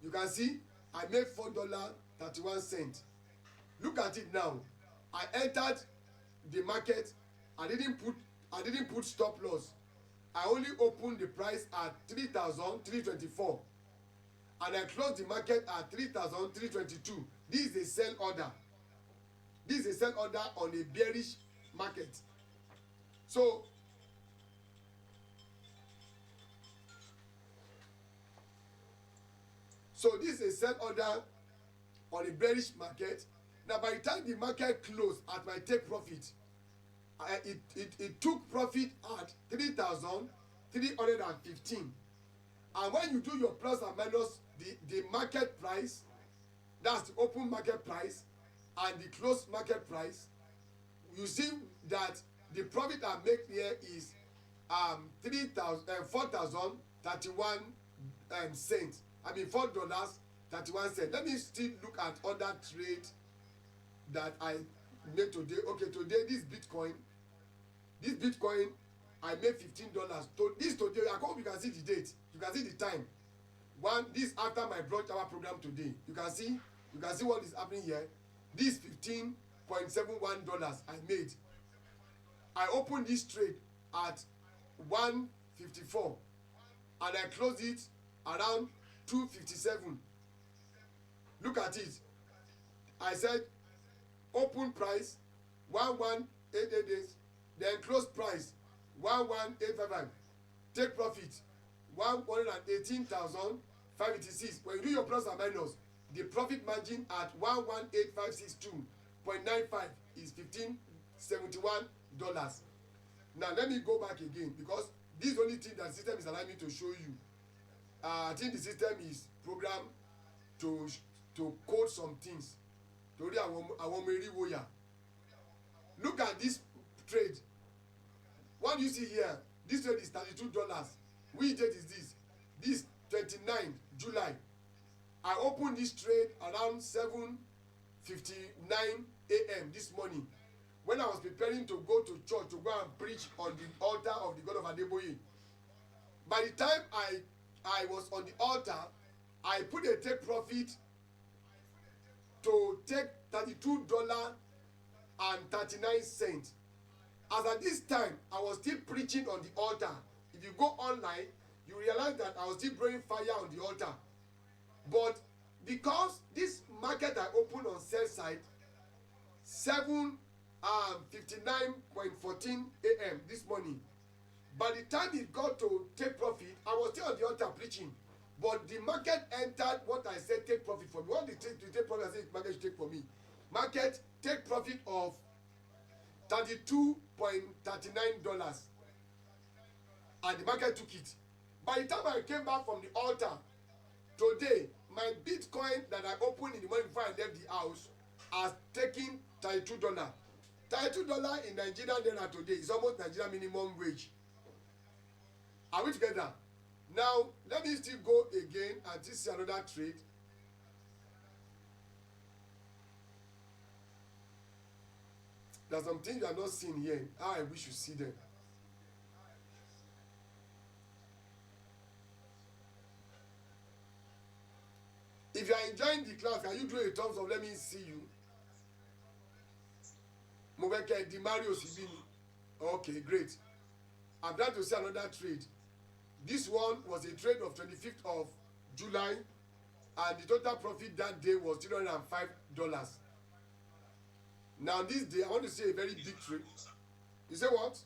you can see I made $4.31. Look at it now. I entered the market. I didn't put stop loss. I only opened the price at 3,324, and I closed the market at 3,322. This is a sell order. This is a sell order on a bearish market. So this is a sell order on a bearish market. Now by the time the market closed at my take profit, it took profit at 3,315. And when you do your plus and minus the market price, that's the open market price, and the closed market price, you see that the profit I make here is $4,031 cents. I mean $4.31. Let me still look at other trade that I made today. Okay, today this Bitcoin, I made $15. This today, I hope you can see the date. You can see the time. This after my brunch hour program today. You can see what is happening here. This $15.71 I made. I opened this trade at 154 and I closed it around 257. Look at it. I said open price 11888, then close price 11855. Take profit 118,586. When you do your plus and minus, the profit margin at 118,562.95 is $15.71. Now let me go back again, because this is the only thing that the system is allowing me to show you. I think the system is programmed to code some things. Look at this trade. What do you see here? This trade is $32. Which date is this? This 29 July. I opened this trade around 7:59 a.m. this morning, when I was preparing to go to church to go and preach on the altar of the God of Adeboye. By the time I was on the altar, I put a take profit to take $32.39. As at this time, I was still preaching on the altar. If you go online, you realize that I was still blowing fire on the altar. But because this market I opened on sell side 59.14 a.m. this morning, by the time it got to take profit, I was still on the altar preaching. But the market entered what I said take profit for me. What did take profit I said market should take for me? Market take profit of $32.39, and the market took it. By the time I came back from the altar, today my Bitcoin that I opened in the morning before I left the house has taken $32. $32 in Nigerian naira today is almost Nigerian minimum wage. Are we together? Now let me still go again and this is another trade. There's some things you are not seeing here. How I wish you see them. If you are enjoying the class, can you do a thumbs up? Let me see you. Mo fẹ́ kẹ́ di Mario síbí ni. Okay, great. I'm glad to see another trade. This one was a trade of 25th of July and the total profit that day was $305. Now this day I want to see a very big trade. You say what?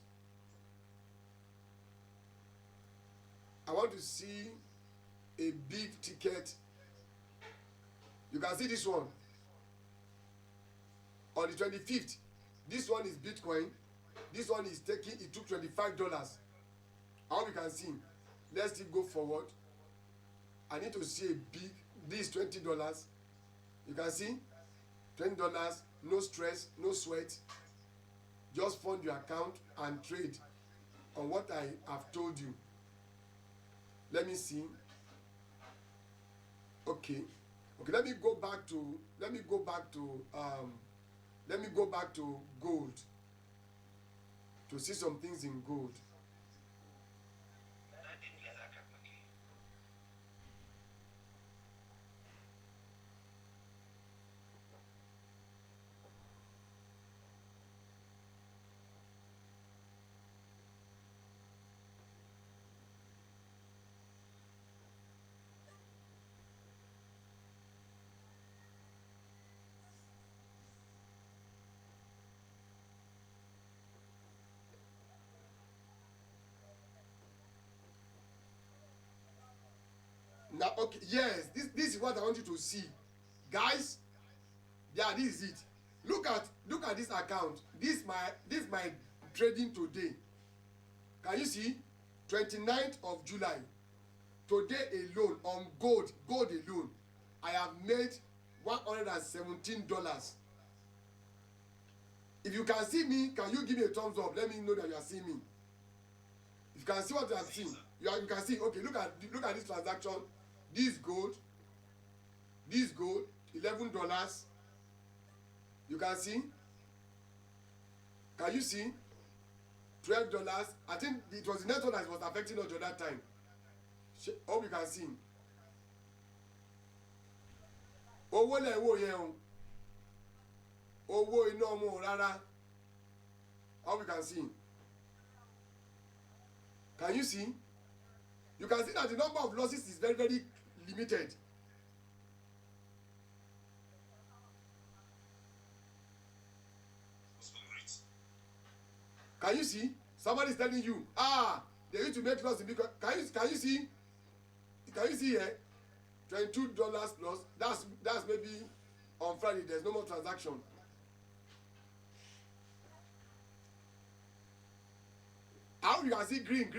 I want to see a big ticket. You can see this one. On the 25th, this one is Bitcoin. This one is taking, it took $25. I hope you can see. Let's still go forward. I need to see a big, this $20. You can see $20, no stress, no sweat. Just fund your account and trade on what I have told you. Let me see. Okay, let me go back to gold to see some things in gold. Now, okay, yes, this is what I want you to see, guys. Yeah, this is it. Look at this account. This my trading today. Can you see? 29th of July. Today alone on gold alone, I have made $117. If you can see me, can you give me a thumbs up? Let me know that you are seeing me. If you can see what I am seeing, you can see. Okay, look at this transaction. This gold, $11. You can see. Can you see? $12. I think it was the network that was affecting us at that time. Hope you can see. Owó lẹ̀ wò yẹn o. Owó iná ọmọ rárá. Hope you can see. Can you see? You can see that the number of losses is very, very limited. Can you see? Somebody is telling you, they need to make loss in Bitcoin. Can you see? Can you see here? $22 loss. That's maybe on Friday. There's no more transaction. How you can see green.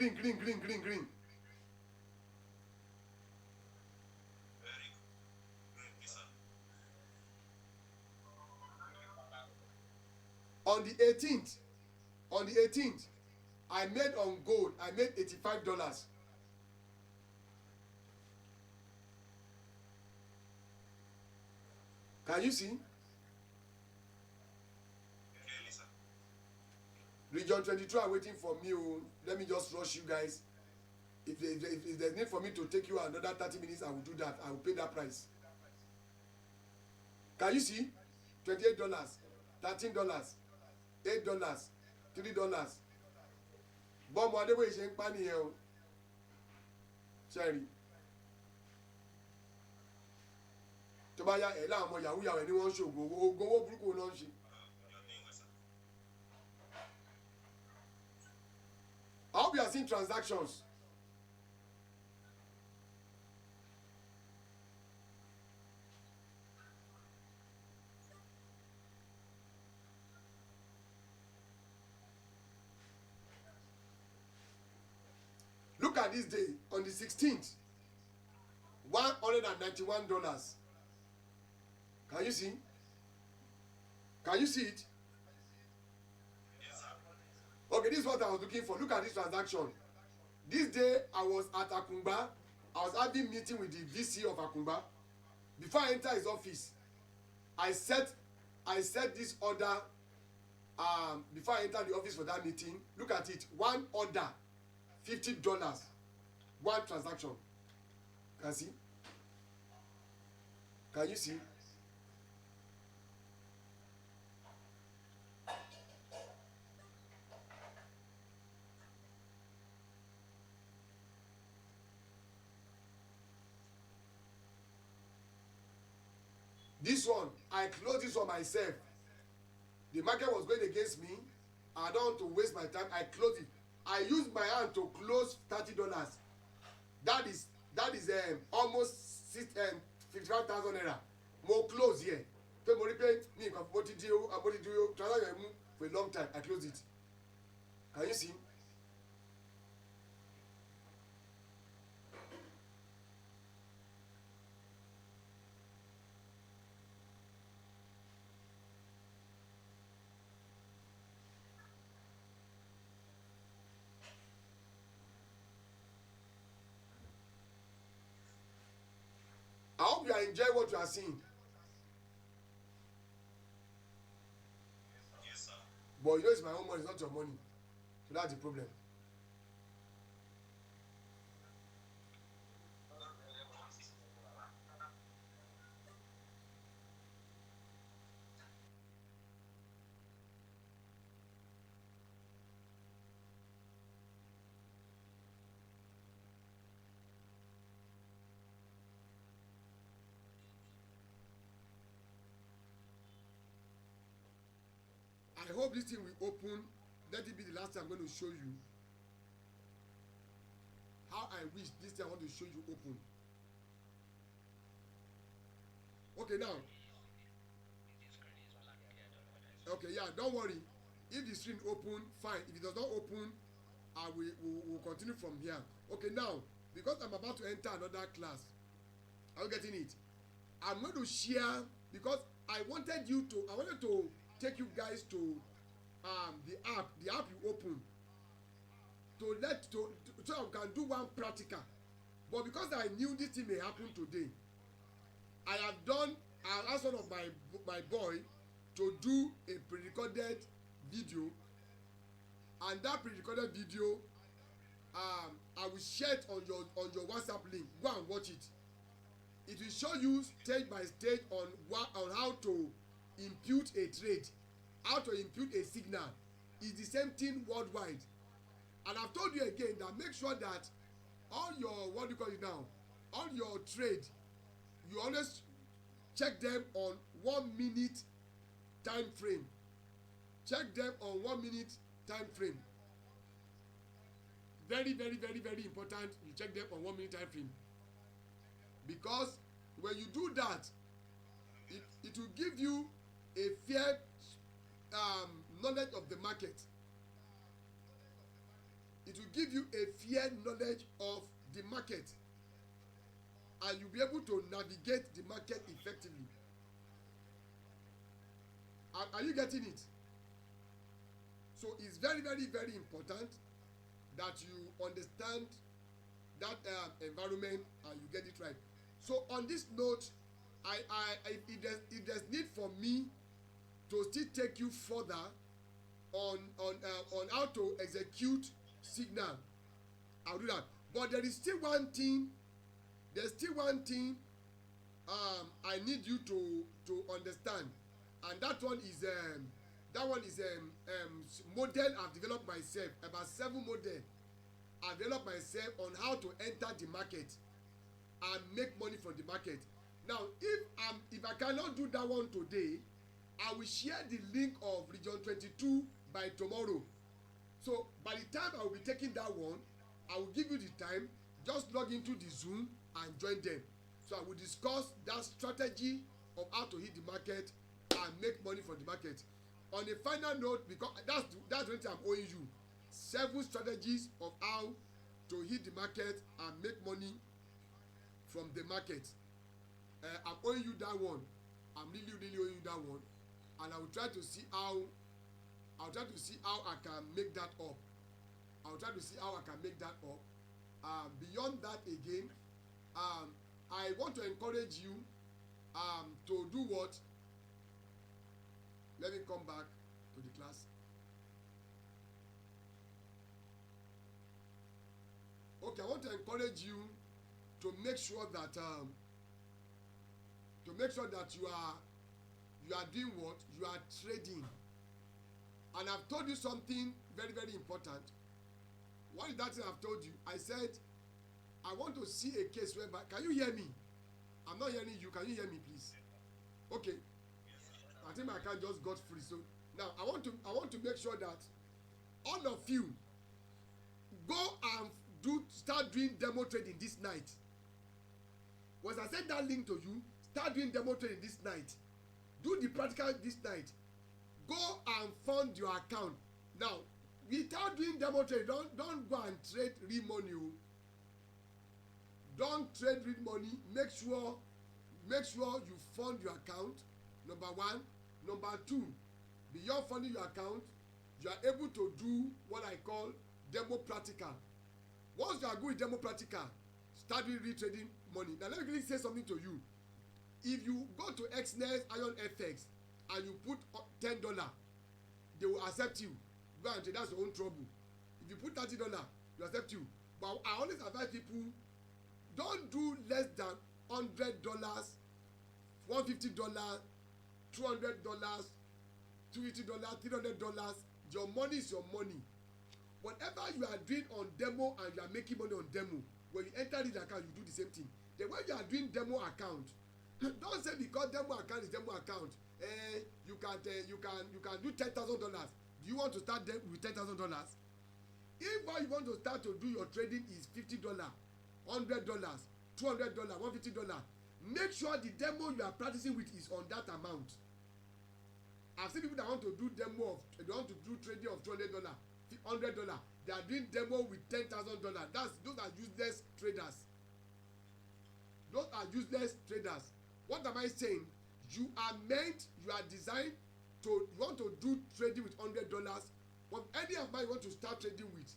On the 18th, I made on gold, I made $85. Can you see? Region 22 are waiting for me. Let me just rush you guys. If there's need for me to take you another 30 minutes, I will do that. I will pay that price. Can you see? $28, $13, $8, $3. Bọ́ọ̀mù Adébóyè ṣe ń pa nìyẹn o. Ṣẹ́rí. Tó bá yá ẹ̀ láwọn ọmọ yahoo yahoo ẹ̀ ni wọ́n ń ṣògùn owó burúkú náà ń ṣe. I hope you are seeing transactions. Look at this day on the 16th. $191. Can you see? Can you see it? Yes, sir. Okay, this is what I was looking for. Look at this transaction. This day I was at Akumba. I was having meeting with the VC of Akumba. Before I enter his office, I set this order. Before I enter the office for that meeting, look at it. One order, $50. One transaction. Can you see? Can you see? This one, I closed this one myself. The market was going against me. I don't want to waste my time. I closed it. I used my hand to close $30. That is almost 55,000 naira. Mo close here. So mo rí pé mi nǹkan mo ti di transaction mu for a long time. I close it. Can you see? I hope you are enjoying what you are seeing. Yes, sir. But you know it's my own money, it's not your money. So that's the problem. I hope this thing will open. Let it be the last time I'm going to show you how I wish this thing I want to show you open. Okay, now. Okay, yeah, don't worry. If the screen open, fine. If it does not open, I will continue from here. Okay, now, because I'm about to enter another class, are you getting it? I'm going to share, because I wanted to take you guys to the app you open so I can do one practical. But because I knew this thing may happen today, I asked one of my boy to do a pre-recorded video, and that pre-recorded video I will share it on your WhatsApp link. Go and watch it. It will show you stage by stage on how to impute a trade, how to impute a signal. It's the same thing worldwide. And I've told you again that make sure that all your, what do you call it now, all your trade, you always check them on 1 minute time frame. Check them on 1 minute time frame. Very, very, very, very important. You check them on 1 minute time frame. Because when you do that, it will give you a fair knowledge of the market. It will give you a fair knowledge of the market, and you'll be able to navigate the market effectively. Are you getting it? So it's very, very, very important that you understand that environment and you get it right. So on this note, if there's need for me to still take you further on how to execute signal, I'll do that. But there is still one thing. I need you to understand, and that one is model I've developed myself. About 7 models I've developed myself on how to enter the market and make money from the market. Now, if I cannot do that one today, I will share the link of Region 22 by tomorrow. So by the time I will be taking that one, I will give you the time. Just log into the Zoom and join them. So I will discuss that strategy of how to hit the market and make money from the market. On a final note, because that's what I'm owing you, 7 strategies of how to hit the market and make money from the market. I'm owing you that one. I'm really owing you that one, and I will try to see how I can make that up. Beyond that again, I want to encourage you to do what? Let me come back to the class. Okay, I want to encourage you to make sure that you are doing what? You are trading. And I've told you something very, very important. What is that thing I've told you? I said I want to see a case whereby, can you hear me? I'm not hearing you. Can you hear me, please? Okay. I think my account just got free. So now I want to make sure that all of you go and start doing demo trading this night. Once I send that link to you, start doing demo trading this night. Do the practical this night. Go and fund your account. Now, without doing demo trading, don't go and trade real money. Don't trade real money. Make sure you fund your account. Number one. Number two, beyond funding your account, you are able to do what I call demo practical. Once you are good with demo practical, start doing real trading money. Now let me really say something to you. If you go to XNES Iron FX and you put $10, they will accept you. Go and trade, that's your own trouble. If you put $30, they will accept you. But I always advise people, don't do less than $100, $150, $200, $250, $300. Your money is your money. Whatever you are doing on demo and you are making money on demo, when you enter this account, you do the same thing. Then when you are doing demo account, don't say because demo account is demo account, you can do $10,000. Do you want to start with $10,000? If what you want to start to do your trading is $50, $100, $200, $150, make sure the demo you are practicing with is on that amount. I've seen people that want to do demo they want to do trading of $200, $100. They are doing demo with $10,000. Those are useless traders. What am I saying? You are designed to, you want to do trading with $100. But any amount you want to start trading with,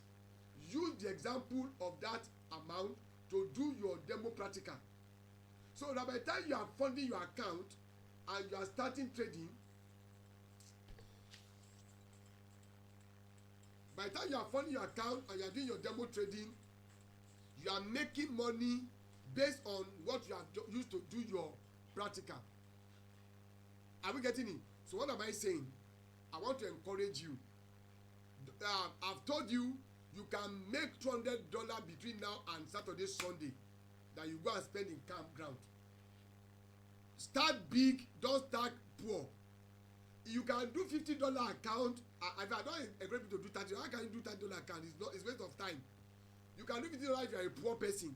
use the example of that amount to do your demo practical. So that by the time you are funding your account and you are starting trading, by the time you are funding your account and you are doing your demo trading, you are making money based on what you have used to do your practical. Are we getting it? So what am I saying? I want to encourage you. I've told you, you can make $200 between now and Saturday, Sunday, that you go and spend in campground. Start big, don't start poor. You can do $50 account. If I don't agree to do $30, how can you do $30 account? It's waste of time. You can do $50 if you are a poor person.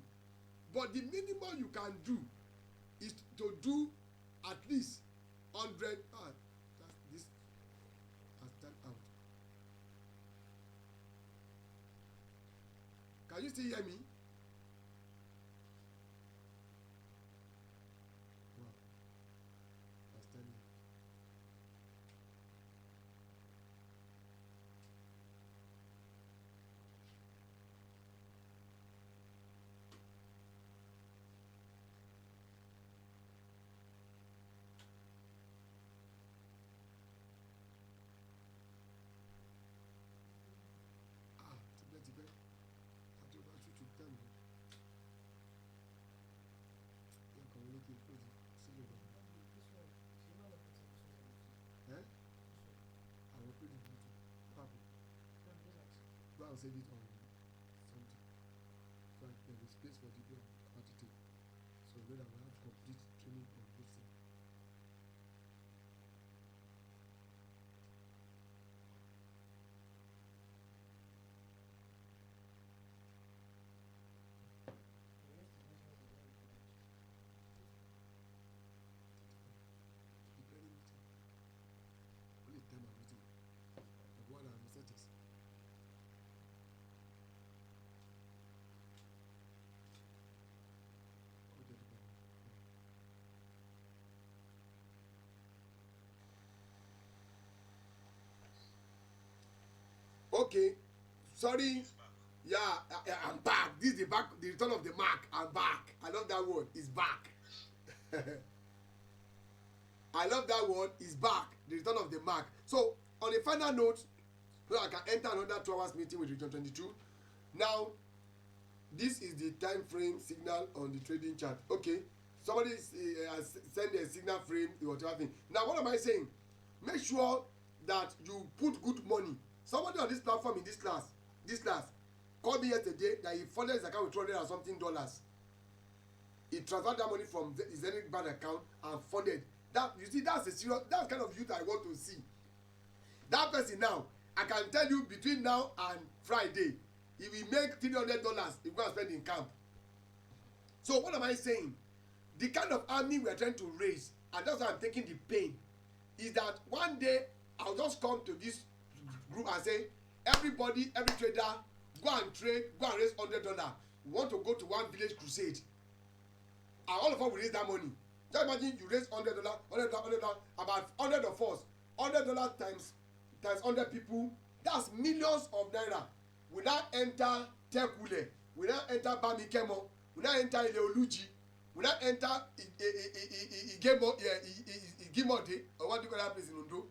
But the minimum you can do is to do at least 100. This has turned out. Can you still hear me? Wow. That's telling me. Tipẹ́ àti ọba tútù tẹ̀ mí. Ẹ̀kọ́ wọlé kí n kó di sílẹ̀ lọ. Àwọn pèlè bùtù pàpọ̀. Go and save it on something. So there is space for the quantity. So then I will have complete training on this thing. okay, sorry, yeah, I'm back. This is the return of the mark. I'm back. I love that word. It's back. I love that word. It's back. The return of the mark. So on a final note, so I can enter another 2 hours meeting with Region 22. Now, this is the time frame signal on the trading chart. Okay, somebody has sent a signal frame, whatever thing. Now, what am I saying? Make sure that you put good money. Somebody on this platform in this class called me yesterday that he funded his account with $200 and something. He transferred that money from his Zenith Bank account and funded. That, you see, that's a serious, that's kind of youth I want to see. That person now, I can tell you between now and Friday, he will make $300 if you go and spend in camp. So what am I saying? The kind of army we are trying to raise, and that's why I'm taking the pain, is that one day I'll just come to this group and say, everybody, every trader, go and trade, go and raise $100. We want to go to one village crusade. And all of us will raise that money. Just imagine you raise $100, about 100 of us, $100 times 100 people, that's millions of naira. We now enter Tekule, we now enter Bamikemo, we now enter Ileoluji, we now enter Igimode, or what do you call that place in Ondo?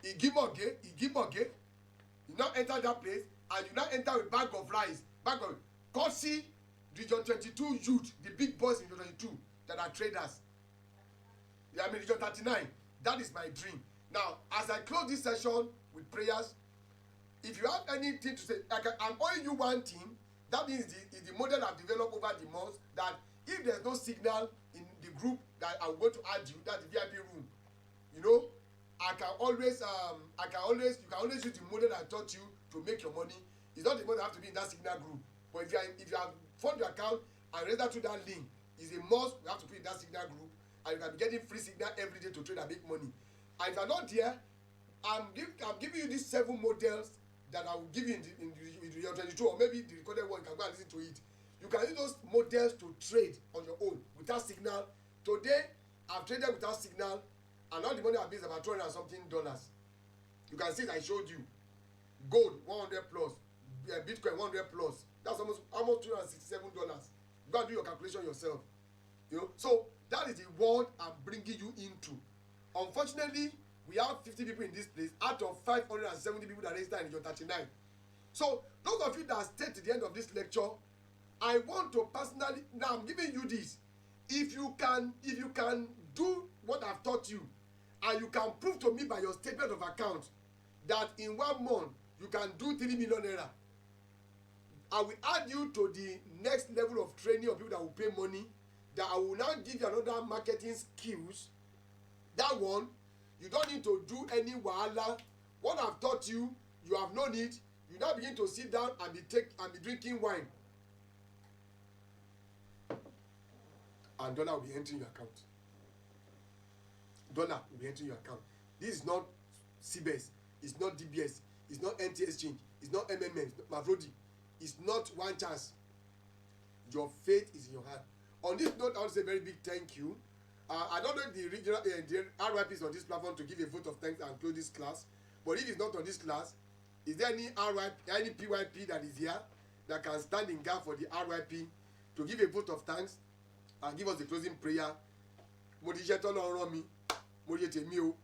Igimoge. You now enter that place, and you now enter with bag of rice, Kosi, Region 22 youth, the big boys in Region 22 that are traders. I mean, Region 39. That is my dream. Now, as I close this session with prayers, if you have anything to say, I'm owing you one thing. That means the model I've developed over the months, that if there's no signal in the group that I'm going to add you, that's the VIP room. You know, you can always use the model I taught you to make your money. It's not the model that have to be in that signal group. But if you have fund your account and register through that link, it's a must. You have to put in that signal group, and you can be getting free signal every day to trade and make money. And if you're not there, I'm giving you these 7 models that I will give you in your 22, or maybe the recorded one. You can go and listen to it. You can use those models to trade on your own without signal. Today, I've traded without signal, and all the money I've made is about $200 and something. You can see it, I showed you. Gold 100 plus, Bitcoin 100 plus. That's almost $267. Go and do your calculation yourself. You know, so that is the world I'm bringing you into. Unfortunately, we have 50 people in this place out of 570 people that registered in Region 39. So those of you that stayed to the end of this lecture, I want to personally, now I'm giving you this. If you can do what I've taught you, and you can prove to me by your statement of account that in 1 month you can do 3 million naira, I will add you to the next level of training of people that will pay money, that I will now give you another marketing skills. That one, you don't need to do any wahala. What I've taught you, you have known it. You now begin to sit down and be drinking wine. And dollar will be entering your account. Dollar will be entering your account. This is not CBS. It's not DBS. It's not NT Exchange. It's not MMM. It's not Mavrodi. It's not one chance. Your faith is in your hand. On this note, I want to say a very big thank you. I don't know if the regional the RYP is on this platform to give a vote of thanks and close this class. But if it's not on this class, is there any PYP that is here that can stand in gap for the RYP to give a vote of thanks and give us the closing prayer? Mo ti ṣe tọ́lọ́ rán mi, mo yẹ tèmi o.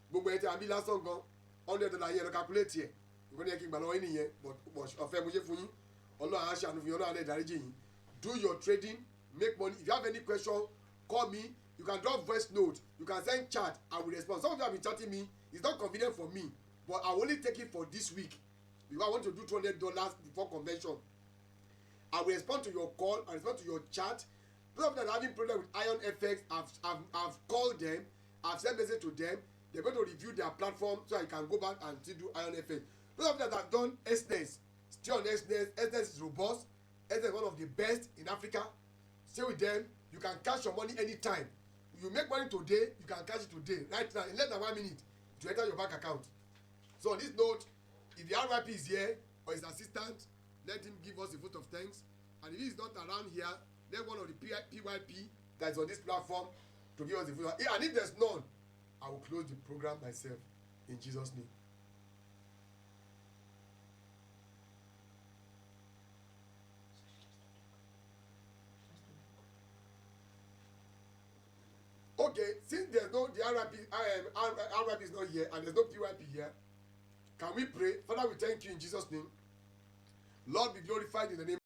Gbogbo ẹ̀ tí a bí lásán gan, $100 yẹn lọ calculate yẹ. Nǹkan ní ẹ kí n gbà lọ́wọ́ yín nìyẹn, but ọ̀fẹ́ mo ṣe fún yín. Ọlọ́run á ṣàánú fún yín, Ọlọ́run á lè dáríjì yín. Do your trading, make money. If you have any question, call me. You can drop voice note. You can send chat. I will respond. Some of you have been chatting me. It's not convenient for me, but I will only take it for this week because I want to do $200 before convention. I will respond to your call. I respond to your chat. Those of you that are having problem with Iron FX, I've called them. I've sent message to them. They're going to review their platform so I can go back and still do Iron FX. Those of you that have done SNES, stay on SNES. SNES is robust. SNES is one of the best in Africa. Stay with them. You can cash your money anytime. You make money today, you can cash it today, right now, in less than 1 minute to enter your bank account. So on this note, if the RYP is here or his assistant, let him give us a vote of thanks. And if he is not around here, let one of the PYP that is on this platform to give us a vote. And if there's none, I will close the program myself in Jesus' name. Okay, since there's no the RIP is not here and there's no PYP here, can we pray? Father, we thank you in Jesus' name. Lord, be glorified in the name